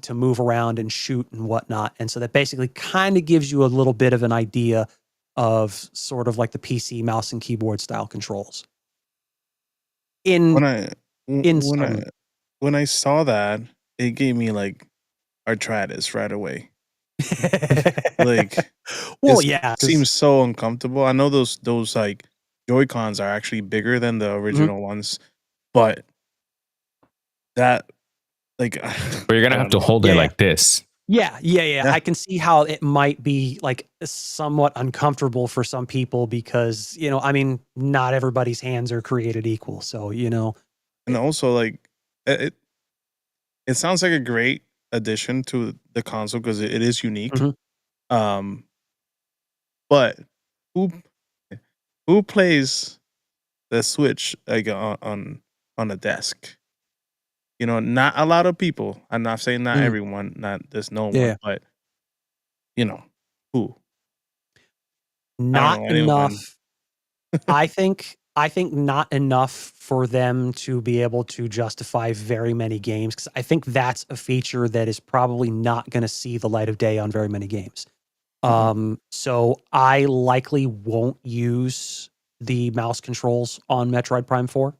move around and shoot and whatnot. And so that basically kind of gives you a little bit of an idea of sort of like the PC mouse and keyboard style controls. When I saw that, it gave me like arthritis right away. Like, well, it yeah, seems so uncomfortable. I know those like Joy-Cons are actually bigger than the original ones, but that like But you're gonna have to hold it like this. Yeah. I can see how it might be like somewhat uncomfortable for some people, because, you know, I mean, not everybody's hands are created equal. So, you know, and also like it sounds like a great addition to the console because it is unique. But who plays the Switch like on a desk? You know, not a lot of people. I'm not saying not everyone, not there's no one, but you know, Who? Not know anyone. enough. I think not enough for them to be able to justify very many games, because I think that's a feature that is probably not going to see the light of day on very many games. So I likely won't use the mouse controls on Metroid Prime 4.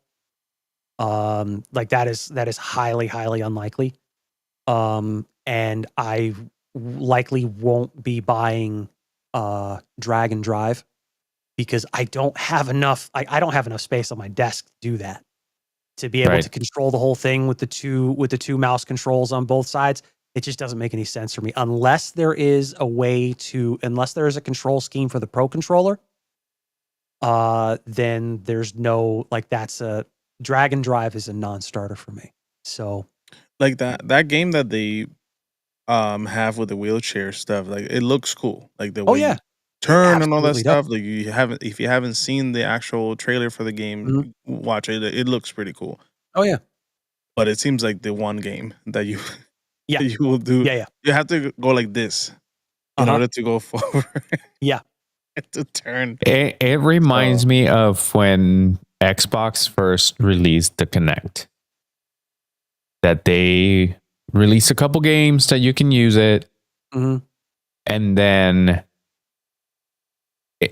Like that is highly, highly unlikely. And I likely won't be buying Drag and Drive, because I don't have enough. I don't have enough space on my desk to do that, to be able Right. to control the whole thing with the two mouse controls on both sides. It just doesn't make any sense for me unless there is a control scheme for the Pro controller. Then there's no, like, that's a Drag and Drive is a non-starter for me. So Like that game that they have with the wheelchair stuff, like it looks cool. Like the oh way you yeah, it turn and all that absolutely does. stuff. Like if you haven't seen the actual trailer for the game, Mhm. watch it. It looks pretty cool. Oh yeah, But it seems like the one game that you yeah, you will do, yeah. you have to go like this in Uh-huh. order to go forward. Yeah. To turn. It reminds So- me of when Xbox first released the Kinect. That they released a couple games that you can use it, Mhm. and then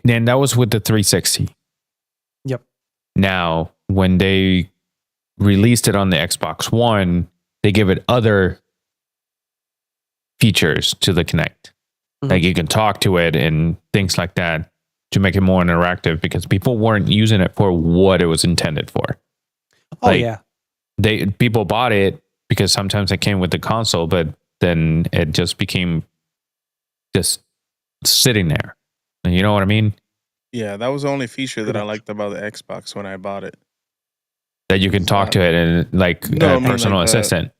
that was with the 360. Yep. Now, when they released it on the Xbox One, they give it other features to the Kinect. Mhm. Like you can talk to it and things like that to make it more interactive, because people weren't using it for what it was intended for. Oh Like, yeah. People bought it because sometimes it came with the console, but then it just became just sitting there. You know what I mean? Yeah, that was the only feature that Pretty I much. liked about the Xbox when I bought it. That you can talk to it and like No, I a mean, personal like, assistant.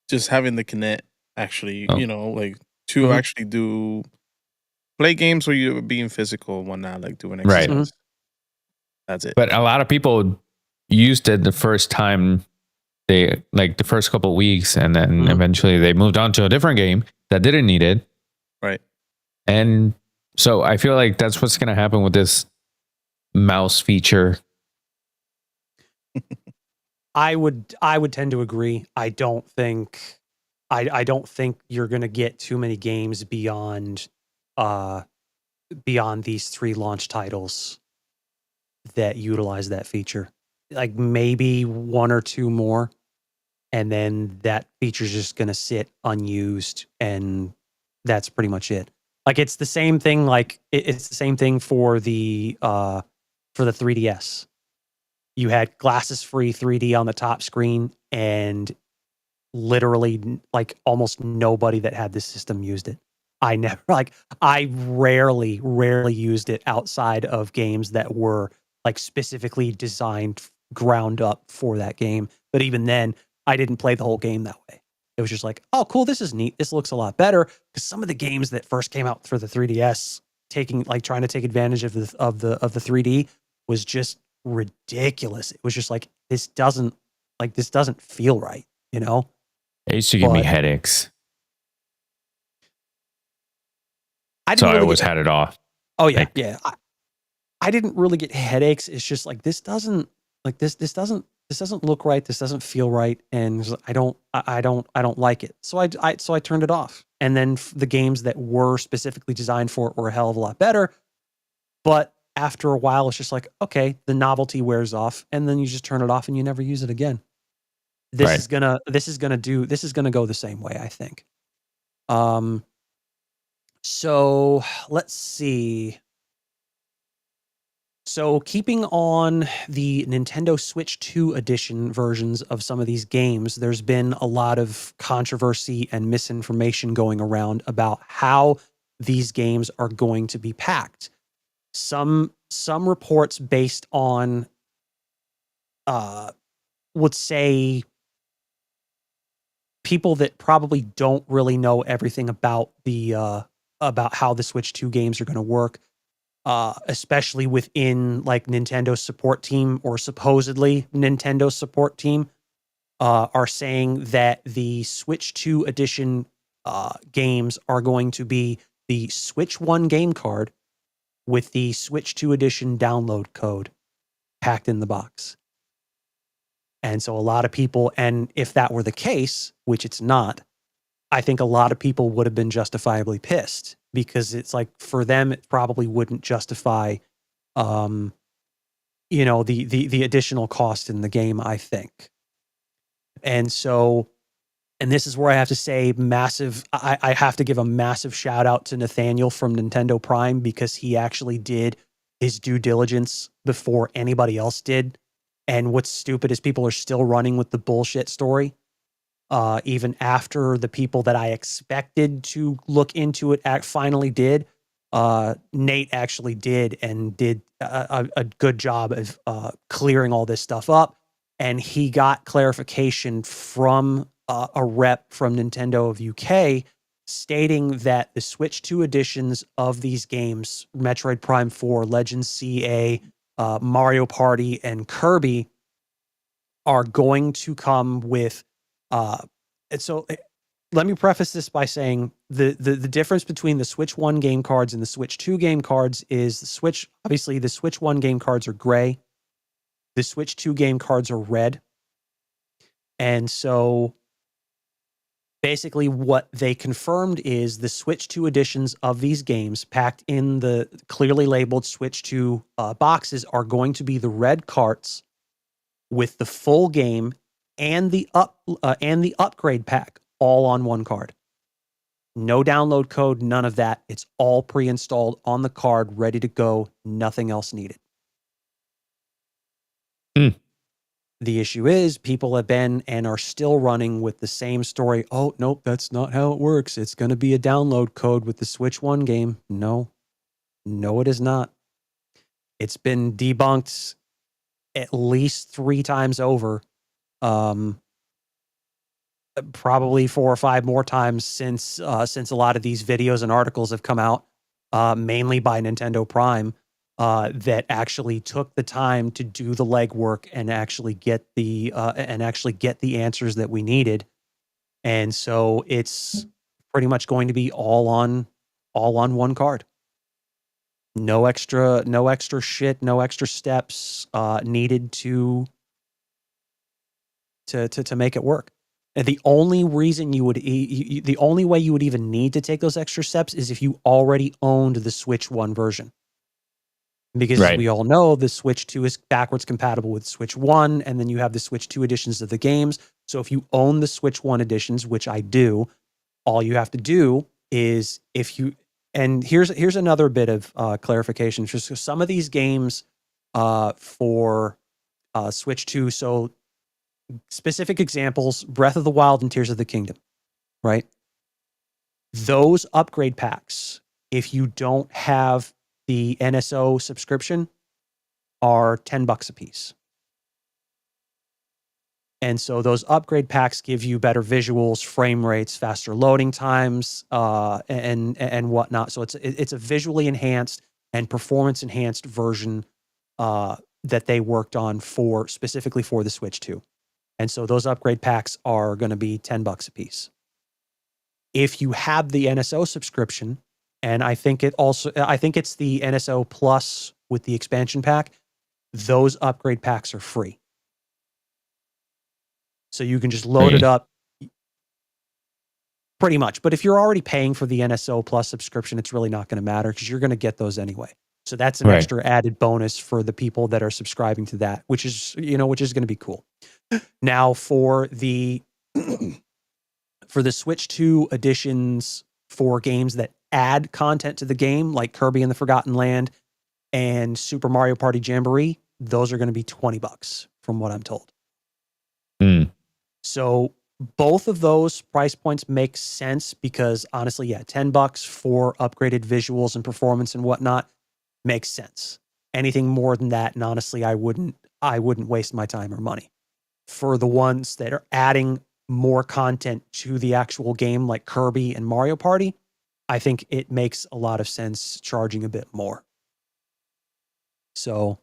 Just having the Kinect actually, Oh. like to Mhm. actually play games where you're being physical and whatnot, like doing Right. exercise. That's it. But a lot of people used it the first time, they like the first couple of weeks, and then Mhm. eventually they moved on to a different game that didn't need it. Right. And so I feel like that's what's going to happen with this mouse feature. I would tend to agree. I don't think you're going to get too many games beyond these 3 launch titles that utilize that feature. Like maybe 1 or 2 more, and then that feature's just going to sit unused, and that's pretty much it. Like it's the same thing, like it's the same thing for the 3DS. You had glasses free 3D on the top screen, and literally like almost nobody that had this system used it. I rarely used it outside of games that were like specifically designed ground up for that game. But even then, I didn't play the whole game that way. It was just like, oh, cool, this is neat. This looks a lot better. Because some of the games that first came out for the 3DS, trying to take advantage of the 3D was just ridiculous. It was just like, this doesn't feel right, you know? It used to give me But- headaches. I So didn't I really always get, had it off. oh yeah, like- yeah. I didn't really get headaches. It's just like this doesn't look right. This doesn't feel right, and I don't like it. So I turned it off. And then the games that were specifically designed for it were a hell of a lot better. But after a while, it's just like, okay, the novelty wears off, and then you just turn it off and you never use it again. This Right. is gonna go the same way, I think. So let's see. So keeping on the Nintendo Switch 2 edition versions of some of these games, there's been a lot of controversy and misinformation going around about how these games are going to be packed. Some reports based on would say people that probably don't really know everything about about how the Switch 2 games are going to work. Especially within like Nintendo's support team, or supposedly Nintendo's support team, are saying that the Switch 2 edition games are going to be the Switch 1 game card with the Switch 2 edition download code packed in the box. And so a lot of people, and if that were the case, which it's not, I think a lot of people would have been justifiably pissed, because it's like, for them, it probably wouldn't justify, the additional cost in the game, I think. And so, and this is where I have to say I have to give a massive shout out to Nathaniel from Nintendo Prime, because he actually did his due diligence before anybody else did. And what's stupid is people are still running with the bullshit story. Even after the people that I expected to look into it finally did. Nate actually did, and did a good job of clearing all this stuff up. And he got clarification from a rep from Nintendo of UK, stating that the Switch 2 editions of these games, Metroid Prime 4, Legends CA, Mario Party, and Kirby, are going to come with and so let me preface this by saying the difference between the Switch 1 game cards and the Switch 2 game cards is the Switch 1 game cards are gray. The Switch 2 game cards are red. And so basically what they confirmed is the Switch 2 editions of these games, packed in the clearly labeled Switch 2 boxes, are going to be the red carts with the full game and the upgrade pack all on one card. No download code, none of that. It's all pre-installed on the card, ready to go, nothing else needed. The issue is, people have been and are still running with the same story. Oh, nope, that's not how it works. It's going to be a download code with the Switch 1 game. No, it is not. It's been debunked at least 3 times over. Probably 4 or 5 more times since a lot of these videos and articles have come out, mainly by Nintendo Prime, that actually took the time to do the legwork and actually get the answers that we needed. And so it's pretty much going to be all on one card. No extra shit, no extra steps needed to make it work. And the only reason the only way you would even need to take those extra steps is if you already owned the Switch 1 version. Because as we all know, the Switch 2 is backwards compatible with Switch 1, and then you have the Switch 2 editions of the games. So if you own the Switch 1 editions, which I do, all you have to do is, and here's another bit of clarification. So some of these games for Switch 2, so specific examples, Breath of the Wild and Tears of the Kingdom, right? Those upgrade packs, if you don't have the NSO subscription, are $10 a piece. And so those upgrade packs give you better visuals, frame rates, faster loading times, and whatnot. So it's a visually enhanced and performance enhanced version that they worked on specifically for the Switch 2. And so those upgrade packs are going to be $10 a piece. If you have the NSO subscription, and I think it's the NSO Plus with the expansion pack, those upgrade packs are free. So you can just load it up pretty much. But if you're already paying for the NSO Plus subscription, it's really not going to matter, because you're going to get those anyway. So that's an extra added bonus for the people that are subscribing to that, which is going to be cool. Now for the Switch 2 editions for games that add content to the game, like Kirby and the Forgotten Land and Super Mario Party Jamboree, those are going to be $20 from what I'm told. So both of those price points make sense, because honestly, $10 for upgraded visuals and performance and whatnot makes sense. Anything more than that, and honestly, I wouldn't waste my time or money. For the ones that are adding more content to the actual game, like Kirby and Mario Party, I think it makes a lot of sense charging a bit more. So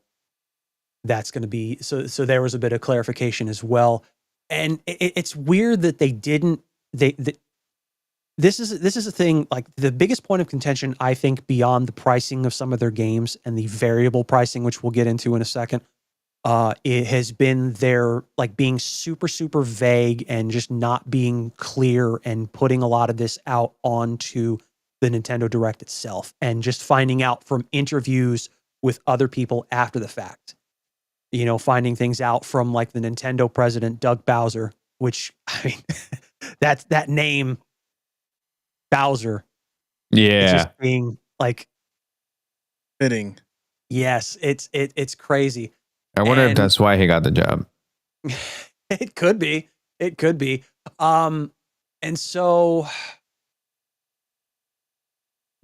that's going to be, so there was a bit of clarification as well. And it's weird that they didn't, this is a thing, like the biggest point of contention, I think, beyond the pricing of some of their games and the variable pricing, which we'll get into in a second, it has been their like being super, super vague and just not being clear and putting a lot of this out onto the Nintendo Direct itself and just finding out from interviews with other people after the fact. You know, finding things out from like the Nintendo president, Doug Bowser, which I mean, that name Bowser is just Yeah. being like, Fitting. yes, it's crazy. I wonder if And that's why he got the job. it could be. It could be. And so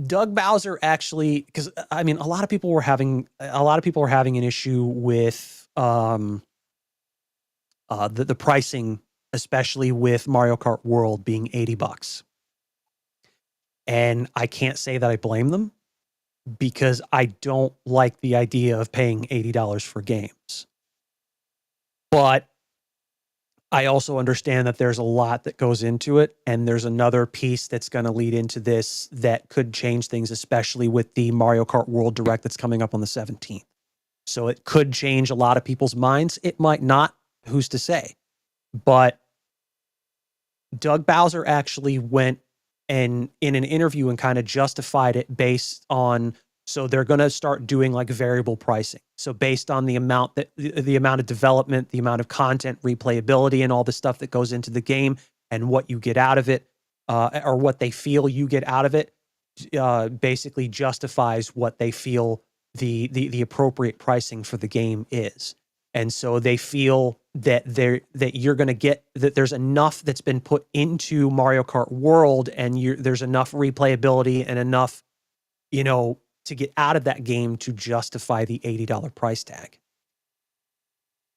Doug Bowser actually, because I mean, a lot of people were having an issue with the pricing, especially with Mario Kart World being $80. And I can't say that I blame them because I don't like the idea of paying $80 for games. But I also understand that there's a lot that goes into it, and there's another piece that's going to lead into this that could change things, especially with the Mario Kart World Direct that's coming up on the 17th. So it could change a lot of people's minds. It might not. Who's to say? But Doug Bowser actually went and in an interview and kind of justified it based on, so they're going to start doing like variable pricing. So based on the amount of development, the amount of content, replayability, and all the stuff that goes into the game and what you get out of it, or what they feel you get out of it, basically justifies what they feel the appropriate pricing for the game is. And so they feel that you're going to get that there's enough that's been put into Mario Kart World, and there's enough replayability and enough, you know, to get out of that game to justify the $80 price tag.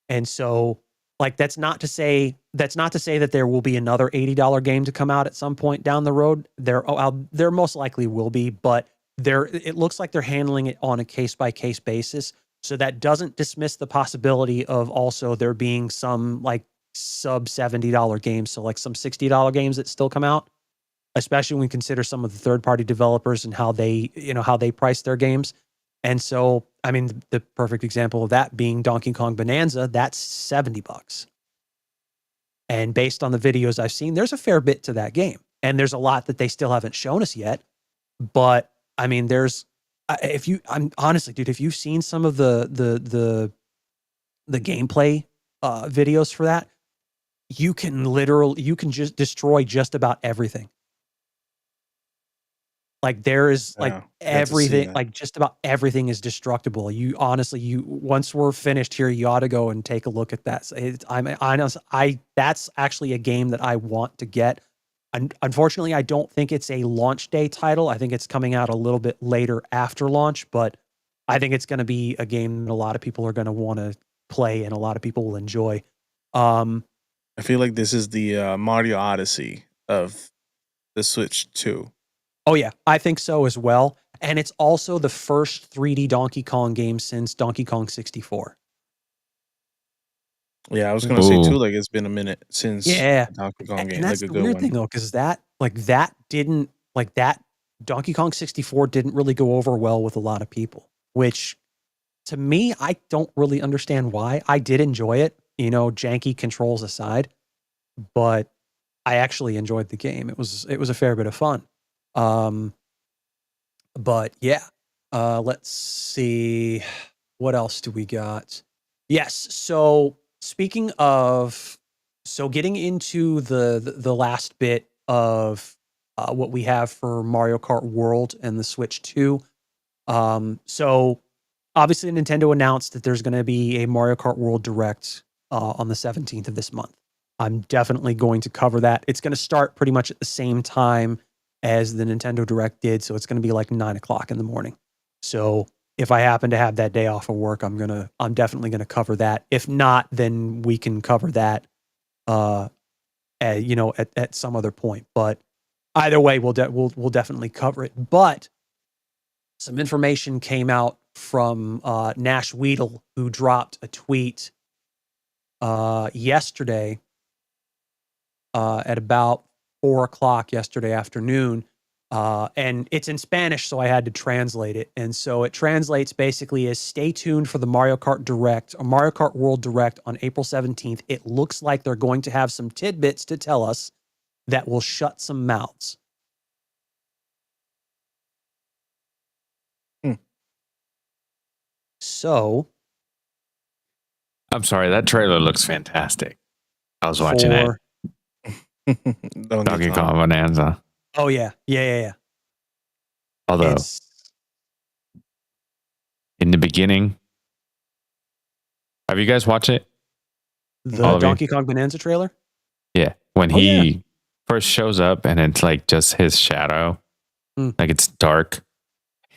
And so, like, that's not to say that there will be another $80 game to come out at some point down the road. There most likely will be, but it looks like they're handling it on a case by case basis. So that doesn't dismiss the possibility of also there being some like sub $70 games. So like some $60 games that still come out, especially when we consider some of the third party developers and how they price their games. And so, I mean, the perfect example of that being Donkey Kong Bonanza, that's $70. And based on the videos I've seen, there's a fair bit to that game. And there's a lot that they still haven't shown us yet. But I mean, I'm honestly, dude, if you've seen some of the gameplay videos for that, you can just destroy just about everything. Like there is like everything, like just about everything is destructible. You honestly, once we're finished here, you ought to go and take a look at that. That's actually a game that I want to get. Unfortunately, I don't think it's a launch day title. I think it's coming out a little bit later after launch, but I think it's going to be a game that a lot of people are going to want to play and a lot of people will enjoy. I feel like this is the Mario Odyssey of the Switch 2. Oh yeah, I think so as well. And it's also the first 3D Donkey Kong game since Donkey Kong 64. Yeah, I was gonna say too. Like it's been a minute since Donkey Kong game. And that's like a the good weird one. thing though, because that Donkey Kong 64 didn't really go over well with a lot of people. Which, to me, I don't really understand why. I did enjoy it, you know, janky controls aside, but I actually enjoyed the game. It was a fair bit of fun. But yeah, let's see, what else do we got? Yes, so speaking of, getting into the last bit of what we have for Mario Kart World and the Switch 2. So obviously Nintendo announced that there's going to be a Mario Kart World Direct on the 17th of this month. I'm definitely going to cover that. It's going to start pretty much at the same time as the Nintendo Direct did, so it's going to be like 9:00 in the morning. So if I happen to have that day off of work, I'm definitely gonna cover that. If not, then we can cover that, at some other point. But either way, we'll definitely cover it. But some information came out from Nash Weedle, who dropped a tweet yesterday at about 4:00 yesterday afternoon. And it's in Spanish, so I had to translate it. And so it translates basically as stay tuned for the Mario Kart Direct, or Mario Kart World Direct on April 17th. It looks like they're going to have some tidbits to tell us that will shut some mouths. So I'm sorry, that trailer looks fantastic. I was watching it. Donkey Kong Bonanza. Oh yeah. Yeah. Although in the beginning, have you guys watched it? The Donkey Kong Bonanza trailer? Yeah. When he first shows up and it's like just his shadow, like it's dark.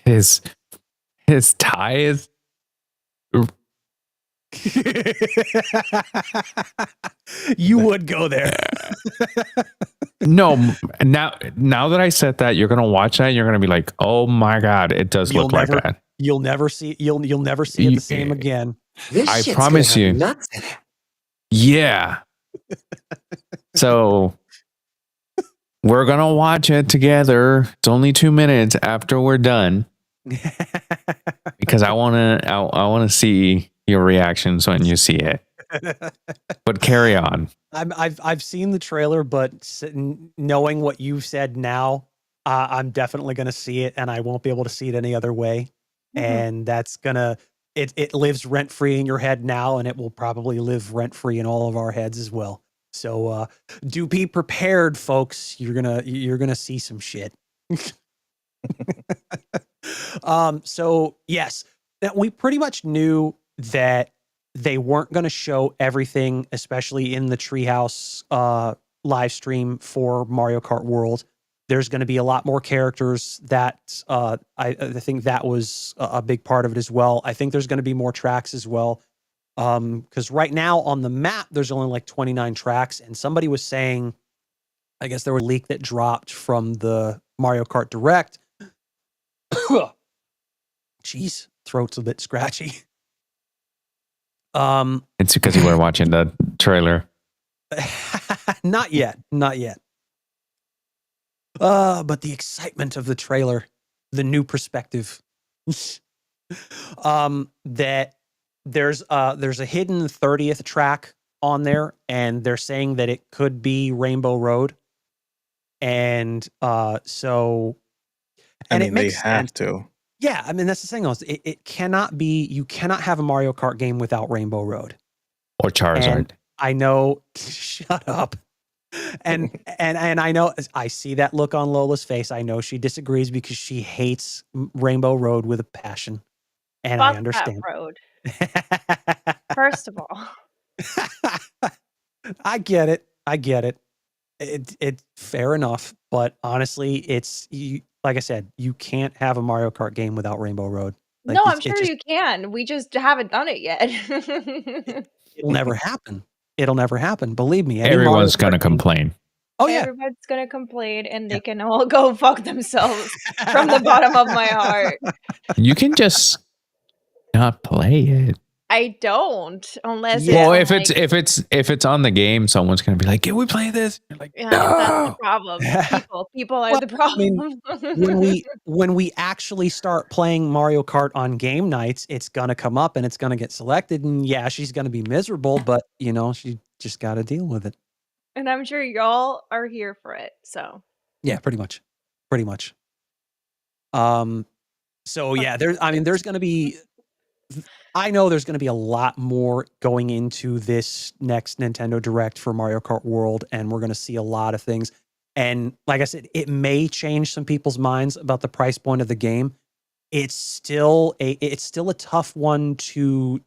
His tie is you would go there. No, now that I said that, you're gonna watch that, you're gonna be like, oh my god, it does look like that. You'll never see you'll never see it the same again. I promise you. Yeah. So we're gonna watch it together. It's only 2 minutes after we're done. Because I wanna see your reactions when you see it. But carry on. I've seen the trailer, but knowing what you've said now, I'm definitely going to see it, and I won't be able to see it any other way. And that's gonna it lives rent free in your head now, and it will probably live rent free in all of our heads as well. So do be prepared, folks. You're gonna see some shit. So yes, that we pretty much knew that they weren't going to show everything, especially in the Treehouse live stream for Mario Kart World. There's going to be a lot more characters. That I think that was a big part of it as well. I think there's going to be more tracks as well. Because right now on the map, there's only like 29 tracks. And somebody was saying, I guess there was a leak that dropped from the Mario Kart Direct. Jeez, throat's a bit scratchy. It's because you were watching the trailer. Not yet. But the excitement of the trailer, the new perspective. That there's a hidden 30th track on there, and they're saying that it could be Rainbow Road. And so I mean, it makes they have sense. to. Yeah, I mean that's the thing. It cannot be. You cannot have a Mario Kart game without Rainbow Road or Charizard. And I know. Shut up. And I know. I see that look on Lola's face. I know she disagrees because she hates Rainbow Road with a passion, and I understand. That road. First of all, I get it. It's fair enough, but honestly, it's like I said, you can't have a Mario Kart game without Rainbow Road. Like, no, I'm sure you can. We just haven't done it yet. It'll never happen. Believe me. Everyone's going to complain. Oh yeah, everyone's going to complain, and they can all go fuck themselves from the bottom of my heart. You can just not play it. I don't, unless if it's on the game, someone's gonna be like, "Can we play this?" You're like, yeah, no! that's the problem. People are the problem. I mean, when we actually start playing Mario Kart on game nights, it's gonna come up and it's gonna get selected, and yeah, she's gonna be miserable, but she just got to deal with it. And I'm sure y'all are here for it. So yeah, pretty much. So yeah, there's gonna be. I know there's going to be a lot more going into this next Nintendo Direct for Mario Kart World, and we're going to see a lot of things. And like I said, it may change some people's minds about the price point of the game. It's still a tough one to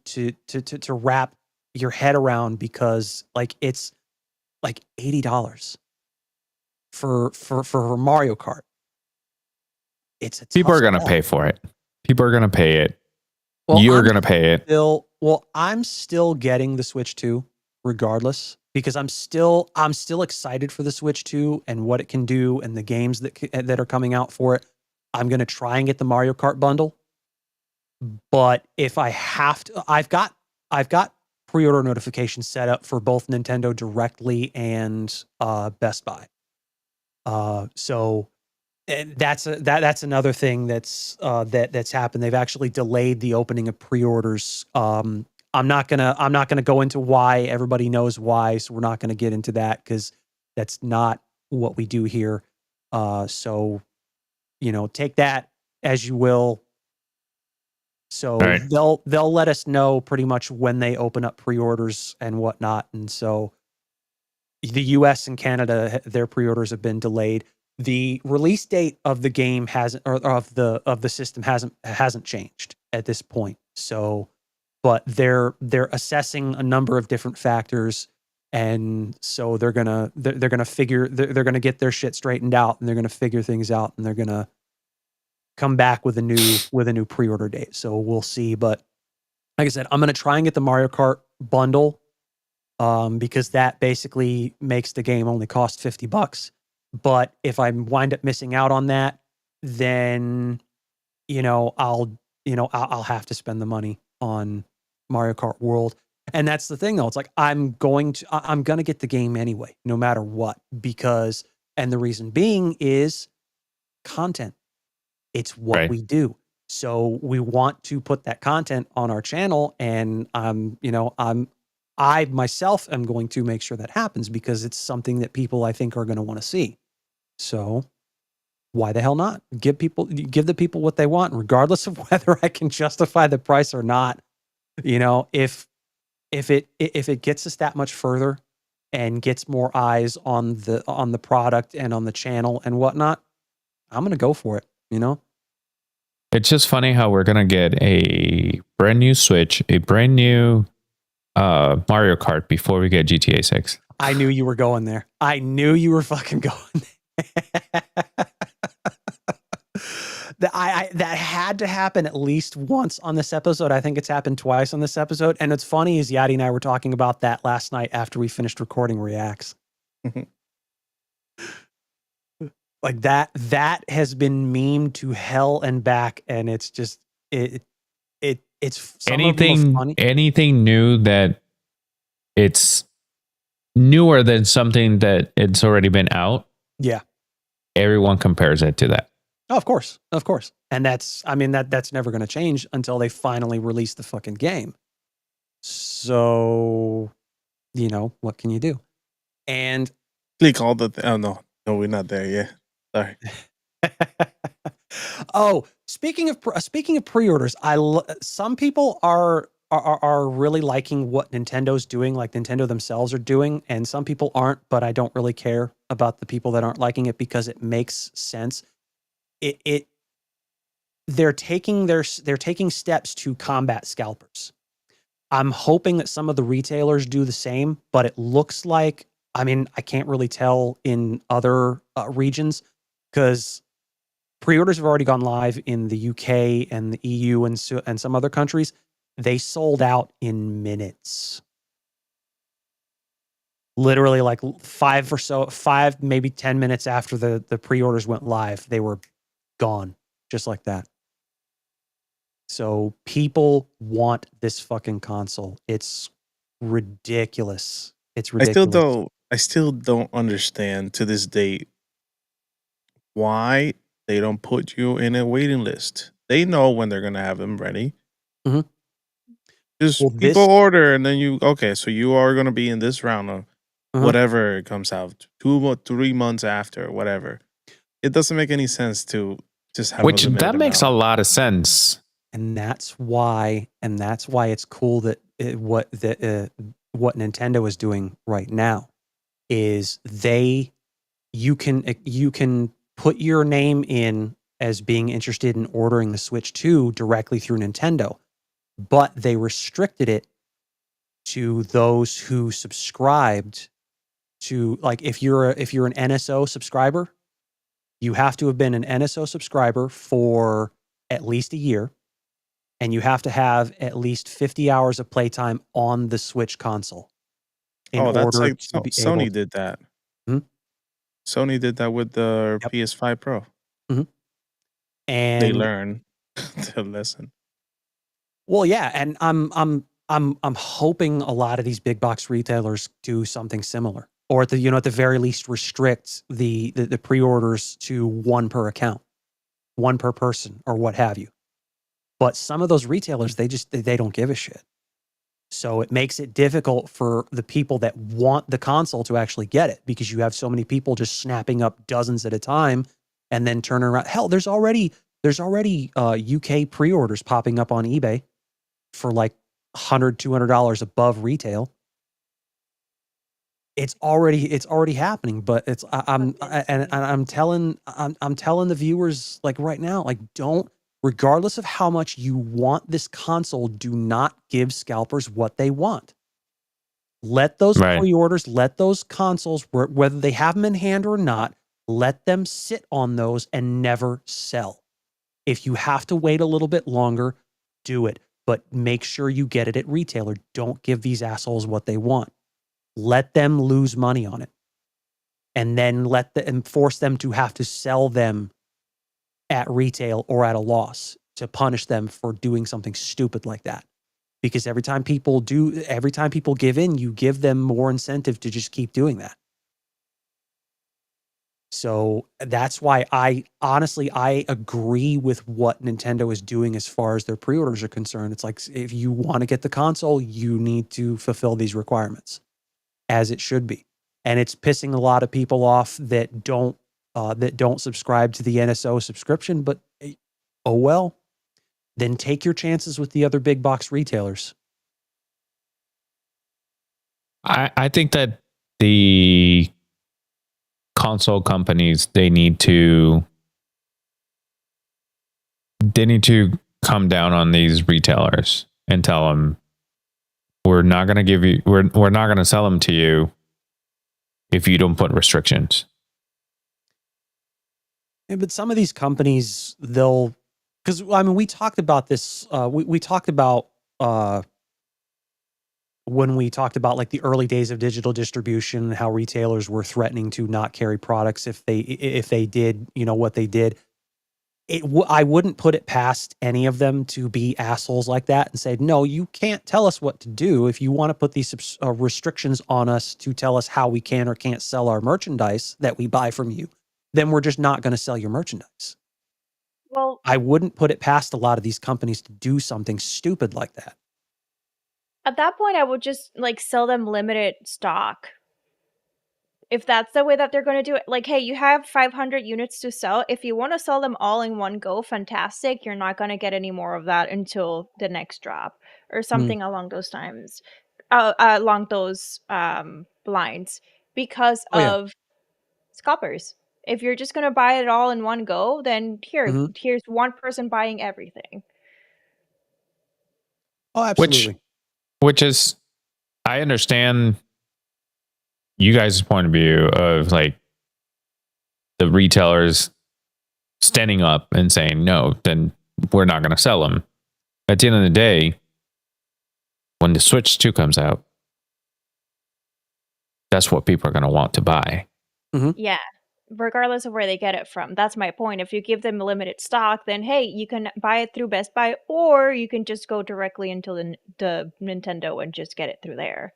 wrap your head around, because like it's like $80 for Mario Kart. People are going to pay for it. People are going to pay it. Well, you're going to pay it. I'm still getting the Switch 2 regardless, because I'm still excited for the Switch 2 and what it can do and the games that are coming out for it. I'm going to try and get the Mario Kart bundle. But if I have to, I've got pre-order notifications set up for both Nintendo directly and Best Buy. So and that's another thing that's happened. They've actually delayed the opening of pre-orders. I'm not gonna go into why. Everybody knows why, so we're not gonna get into that because that's not what we do here. So take that as you will. So All right. they'll let us know pretty much when they open up pre-orders and whatnot. And so the US and Canada, their pre-orders have been delayed. The release date of the game hasn't, or of the system hasn't changed at this point. So, but they're assessing a number of different factors, and so they're gonna get their shit straightened out, and they're gonna figure things out, and they're gonna come back with a new pre-order date. So we'll see. But like I said, I'm gonna try and get the Mario Kart bundle, because that basically makes the game only cost $50. But if I wind up missing out on that, then I'll have to spend the money on Mario Kart World. And that's the thing, though. It's like I'm gonna get the game anyway, no matter what, because, and the reason being is content. It's what we do. So we want to put that content on our channel, and I myself am going to make sure that happens because it's something that people, I think, are going to want to see. So why the hell not? Give the people what they want, regardless of whether I can justify the price or not. If it gets us that much further and gets more eyes on the product and on the channel and whatnot, I'm going to go for it. It's just funny how we're gonna get a brand new Switch, a brand new Mario Kart before we get GTA 6. I knew you were going there. I knew you were fucking going there. That had to happen at least once on this episode. I think it's happened twice on this episode. And it's funny is Yadi and I were talking about that last night after we finished recording Reacts. Like that has been memed to hell and back, and it's just it's anything new that it's newer than something that it's already been out. Yeah, everyone compares it to that. Oh, of course, and that's never going to change until they finally release the fucking game. So, what can you do? And click all the. Oh no, we're not there yet. Sorry. Oh, speaking of pre-orders, some people are really liking what Nintendo's doing, like Nintendo themselves are doing, and some people aren't. But I don't really care about the people that aren't liking it because it makes sense. They're taking steps to combat scalpers. I'm hoping that some of the retailers do the same, but it looks like, I can't really tell in other regions because pre-orders have already gone live in the UK and the EU and some other countries. They sold out in minutes. Literally like 5 maybe 10 minutes after the pre-orders went live, they were gone just like that. So people want this fucking console. It's ridiculous. It's ridiculous. I still don't understand to this day why they don't put you in a waiting list. They know when they're gonna have them ready. Mm-hmm. Just people order, and then so you are gonna be in this round of whatever comes out 2 or 3 months after, whatever. It doesn't make any sense to just have that makes a lot of sense. And that's why it's cool that what Nintendo is doing right now is you can put your name in as being interested in ordering the Switch 2 directly through Nintendo, but they restricted it to those who subscribed to, like, if you're an NSO subscriber, you have to have been an NSO subscriber for at least a year, and you have to have at least 50 hours of playtime on the Switch console. That's like Sony did that. Hmm? Sony did that with the PS5 Pro. Mm-hmm. And they learn the lesson. Well, yeah, and I'm hoping a lot of these big box retailers do something similar. or at the very least restrict the pre-orders to one per account, one per person, or what have you. But some of those retailers, they don't give a shit. So it makes it difficult for the people that want the console to actually get it, because you have so many people just snapping up dozens at a time and then turning around. Hell, there's already UK pre-orders popping up on eBay for like $100-$200 above retail. It's already happening, but I'm telling the viewers, like, right now, like, don't, regardless of how much you want this console, do not give scalpers what they want. Let those pre-orders, let those consoles, whether they have them in hand or not, let them sit on those and never sell. If you have to wait a little bit longer, do it, but make sure you get it at retailer. Don't give these assholes what they want. Let them lose money on it, and then and force them to have to sell them at retail or at a loss to punish them for doing something stupid like that. Because every time people give in, you give them more incentive to just keep doing that. So that's why I agree with what Nintendo is doing as far as their pre-orders are concerned. It's like, if you want to get the console, you need to fulfill these requirements, as it should be. And it's pissing a lot of people off that don't subscribe to the NSO subscription, but oh well. Then take your chances with the other big box retailers. I think that the console companies, they need to come down on these retailers and tell them, we're not going to sell them to you if you don't put restrictions. Yeah, but some of these companies, because we talked about this. We talked about when we talked about like the early days of digital distribution, how retailers were threatening to not carry products if they did, what they did. I wouldn't put it past any of them to be assholes like that and say, no, you can't tell us what to do. If you want to put these restrictions on us to tell us how we can or can't sell our merchandise that we buy from you, then we're just not going to sell your merchandise. Well, I wouldn't put it past a lot of these companies to do something stupid like that. At that point, I would just sell them limited stock. If that's the way that they're going to do it, like, hey, you have 500 units to sell. If you want to sell them all in one go, fantastic. You're not going to get any more of that until the next drop or something along those times, along those lines, because of scalpers. If you're just going to buy it all in one go, then here's one person buying everything. Oh, absolutely. Which is, I understand you guys' point of view of like the retailers standing up and saying, no, then we're not going to sell them. At the end of the day, when the Switch 2 comes out, that's what people are going to want to buy. Mm-hmm. Yeah, regardless of where they get it from. That's my point. If you give them limited stock, then hey, you can buy it through Best Buy, or you can just go directly into the Nintendo and just get it through there.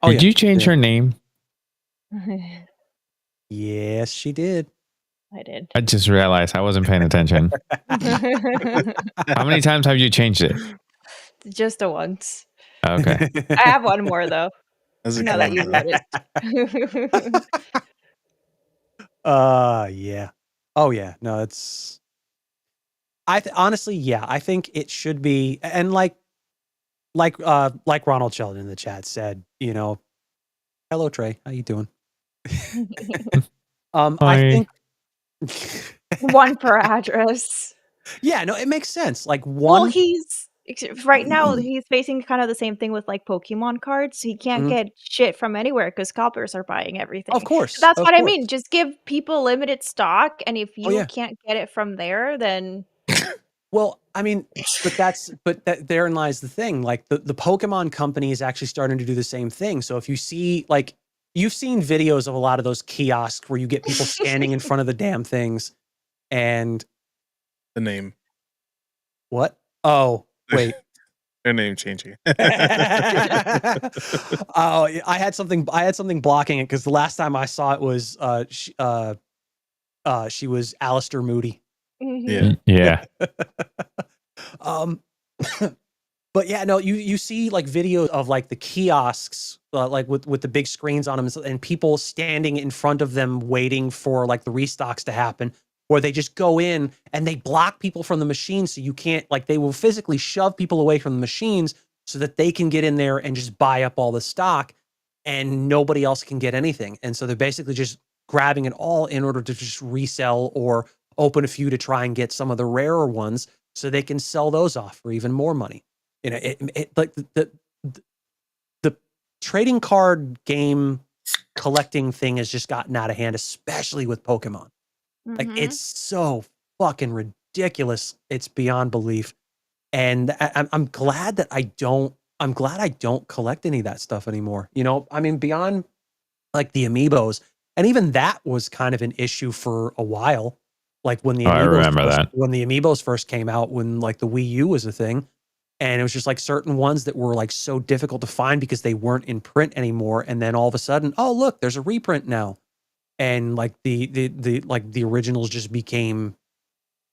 Did you change her name? Yes, she did. I did. I just realized I wasn't paying attention. How many times have you changed it? Just the once. Okay. I have one more though. Now that you've noticed. Yeah. Oh yeah. No, it's. Honestly, yeah. I think it should be, and like Ronald Sheldon in the chat said, hello Trey, how you doing? I think one per address. Yeah, no, it makes sense. Like one. Well, right now he's facing kind of the same thing with like Pokemon cards. He can't get shit from anywhere because scalpers are buying everything. Of course, that's what I mean. Just give people limited stock, and if you can't get it from there, then. Well, I mean, but therein lies the thing. Like the Pokemon company is actually starting to do the same thing. So if you see, like, you've seen videos of a lot of those kiosks where you get people standing in front of the damn things, and the name. What? Oh, wait. They're name changing. Oh, I had something blocking it because the last time I saw it was she was Alistair Moody. Yeah. Yeah. Um, but yeah, no, you see like videos of like the kiosks, like with the big screens on them, and people standing in front of them waiting for like the restocks to happen, where they just go in and they block people from the machines, so you can't, like, they will physically shove people away from the machines so that they can get in there and just buy up all the stock, and nobody else can get anything. And so they're basically just grabbing it all in order to just resell or open a few to try and get some of the rarer ones so they can sell those off for even more money. You know, like the trading card game collecting thing has just gotten out of hand, especially with Pokemon. Like, it's so fucking ridiculous. It's beyond belief. And I'm glad that I don't collect any of that stuff anymore. You know, I mean, beyond like the amiibos, and even that was kind of an issue for a while. Like when the I remember that. when the amiibos first came out, when like the Wii U was a thing, and it was just like certain ones that were like so difficult to find because they weren't in print anymore. And then all of a sudden, oh look, there's a reprint now, and like the originals just became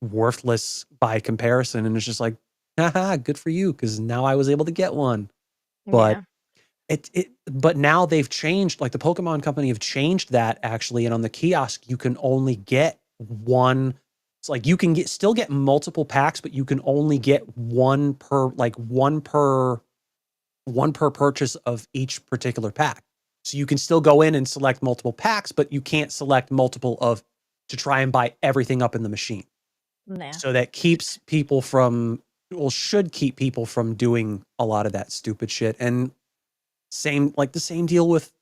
worthless by comparison. And it's just like, haha, good for you, because now I was able to get one. But but now they've changed, like the Pokemon Company have changed that actually, and on the kiosk you can only get one. It's like you can still get multiple packs, but you can only get one per purchase of each particular pack. So you can still go in and select multiple packs, but you can't select multiple to try and buy everything up in the machine. So that keeps people from, should keep people from doing a lot of that stupid shit. And same deal with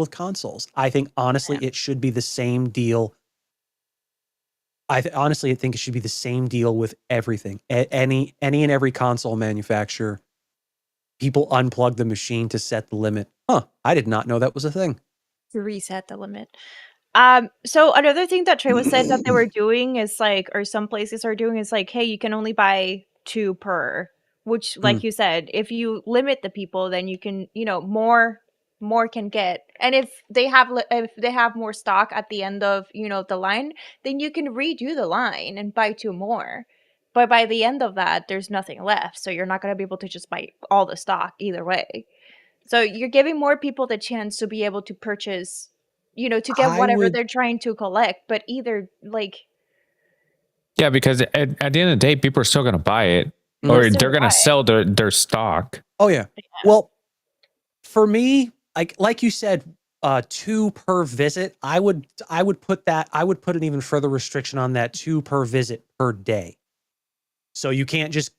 consoles. I think honestly it should be the same deal. Honestly think it should be the same deal with everything. Any and every console manufacturer, people unplug the machine to set the limit. Huh, I did not know that was a thing. To reset the limit. So another thing that Trey was said that they were doing is like, or some places are doing, is like, hey, you can only buy 2 per, which, like you said, if you limit the people, then you can, you know, more can get. And if they have more stock at the end of, you know, the line, then you can redo the line and buy 2 more. But by the end of that, there's nothing left, so you're not going to be able to just buy all the stock either way. So you're giving more people the chance to be able to purchase, you know, to get whatever they're trying to collect, but either like, yeah, because at the end of the day, people are still going to buy it, or they're going to sell their stock. Oh yeah. Well, for me, like you said, 2 per visit, I would put an even further restriction on that, 2 per visit per day. So you can't just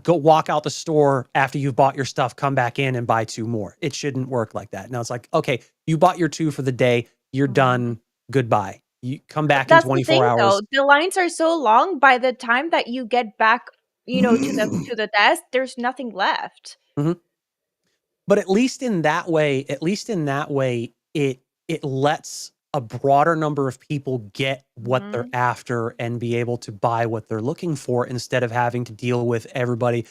go walk out the store after you've bought your stuff, come back in and buy 2 more. It shouldn't work like that. Now it's like, okay, you bought your 2 for the day, you're done, goodbye. You come back in 24 hours. Though. The lines are so long, by the time that you get back, you know, to the desk, there's nothing left. But at least in that way, it lets a broader number of people get what they're after and be able to buy what they're looking for, instead of having to deal with everybody.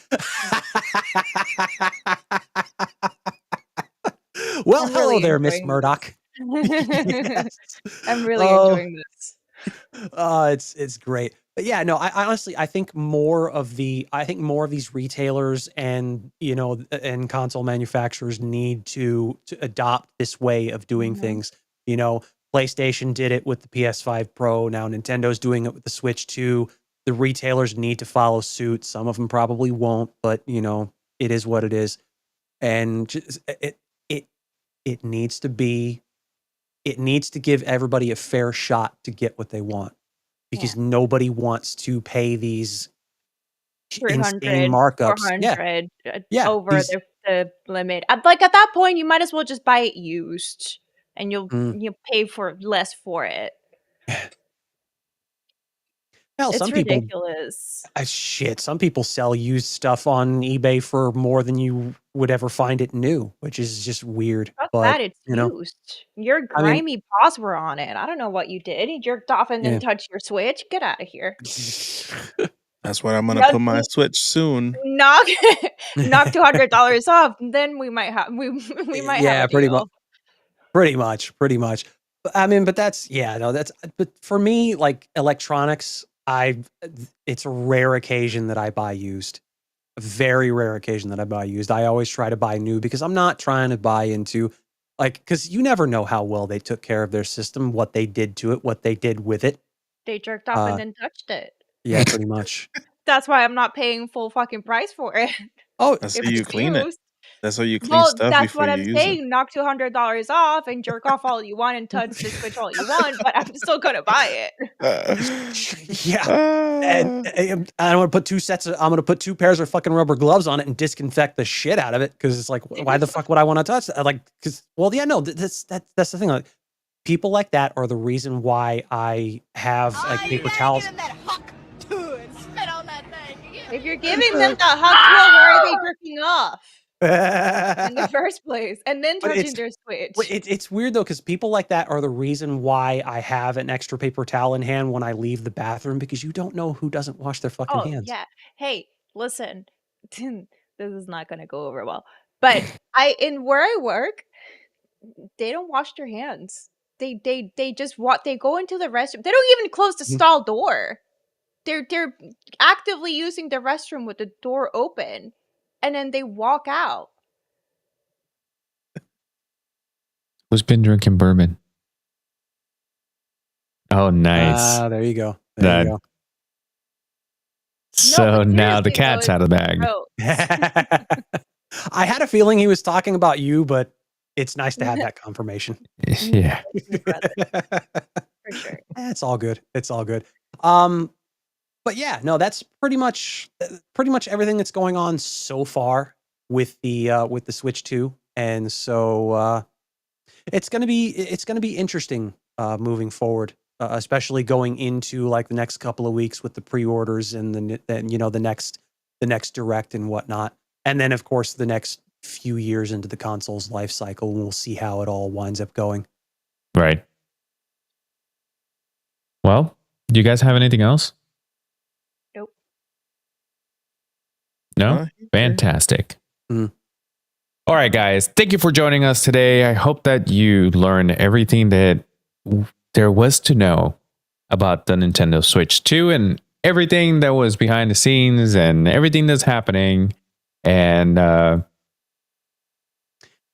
Well, hello there, Miss Murdoch. Yes. I'm really enjoying this. It's great. But yeah, no, I honestly, I think more of these retailers and, you know, and console manufacturers need to adopt this way of doing things. You know, PlayStation did it with the PS5 Pro. Now Nintendo's doing it with the Switch 2. The retailers need to follow suit. Some of them probably won't, but you know, it is what it is. And just, it needs to give everybody a fair shot to get what they want, because nobody wants to pay these insane markups. 400 over the limit. Like at that point, you might as well just buy it used, and you'll pay for less for it. Hell, it's some ridiculous. Some people sell used stuff on eBay for more than you would ever find it new, which is just weird. Fuck but that, it's you know, used. Your grimy paws were on it. I don't know what you did. You jerked off and then touched your Switch. Get out of here. That's where I'm gonna put my Switch soon. Knock $200 off, then we might have we might have a pretty deal. much. Pretty much. I mean, but that's but for me, like electronics, it's a rare occasion that I buy used. A very rare occasion that I buy used. I always try to buy new because I'm not trying to buy into because you never know how well they took care of their system, what they did to it, what they did with it. They jerked off and then touched it. Yeah, pretty much. That's why I'm not paying full fucking price for it. Oh, that's how you clean it. That's how you clean Well, stuff that's before what you I'm use it. saying. Knock $200 off and jerk off all you want and touch the Switch all you want, but I'm still gonna buy it. Yeah. And I'm gonna put I'm gonna put 2 pairs of fucking rubber gloves on it and disinfect the shit out of it because it's like, why the fuck would I want to touch that? Like, because that's the thing. Like, people like that are the reason why I have like paper towels. If you're giving them the huck tool, why are they jerking off in the first place and then touching their Switch? It's weird though, because people like that are the reason why I have an extra paper towel in hand when I leave the bathroom, because you don't know who doesn't wash their fucking hands. Yeah. Hey, listen, this is not going to go over well, but where I work, they don't wash their hands. They just they go into the restroom. They don't even close the stall door. They're actively using the restroom with the door open, and then they walk out. Who's been drinking bourbon? Oh, nice. There you go. There you go. So now the cat's out of the bag. I had a feeling he was talking about you, but it's nice to have that confirmation. Yeah. For sure. It's all good. It's all good. But yeah, no, that's pretty much everything that's going on so far with the Switch 2. And so it's gonna be interesting moving forward, especially going into like the next couple of weeks with the pre-orders and the next direct and whatnot. And then of course the next few years into the console's life cycle, and we'll see how it all winds up going. Right. Well, do you guys have anything else? Nope. No? Fantastic. Mm. All right, guys. Thank you for joining us today. I hope that you learned everything that there was to know about the Nintendo Switch 2 and everything that was behind the scenes and everything that's happening. And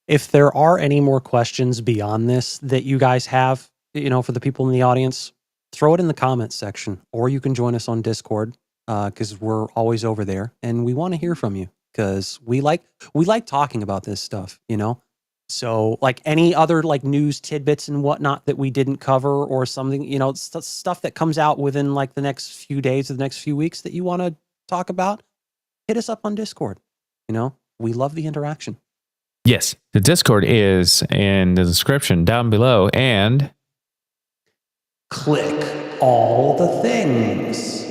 if there are any more questions beyond this that you guys have, for the people in the audience, throw it in the comments section, or you can join us on Discord, because we're always over there and we want to hear from you, because we like talking about this stuff, So like any other like news tidbits and whatnot that we didn't cover, or something, stuff that comes out within like the next few days or the next few weeks that you want to talk about, hit us up on Discord. We love the interaction. yes, the Discord is in the description down below, and click all the things.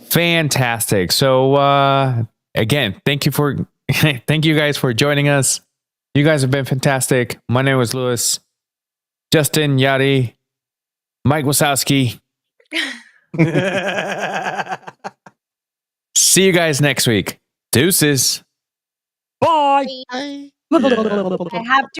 Fantastic. So again, thank you guys for joining us. You guys have been fantastic. My name was Lewis, Justin, Yadi, Mike Wasowski. See you guys next week. Deuces. Bye. I have to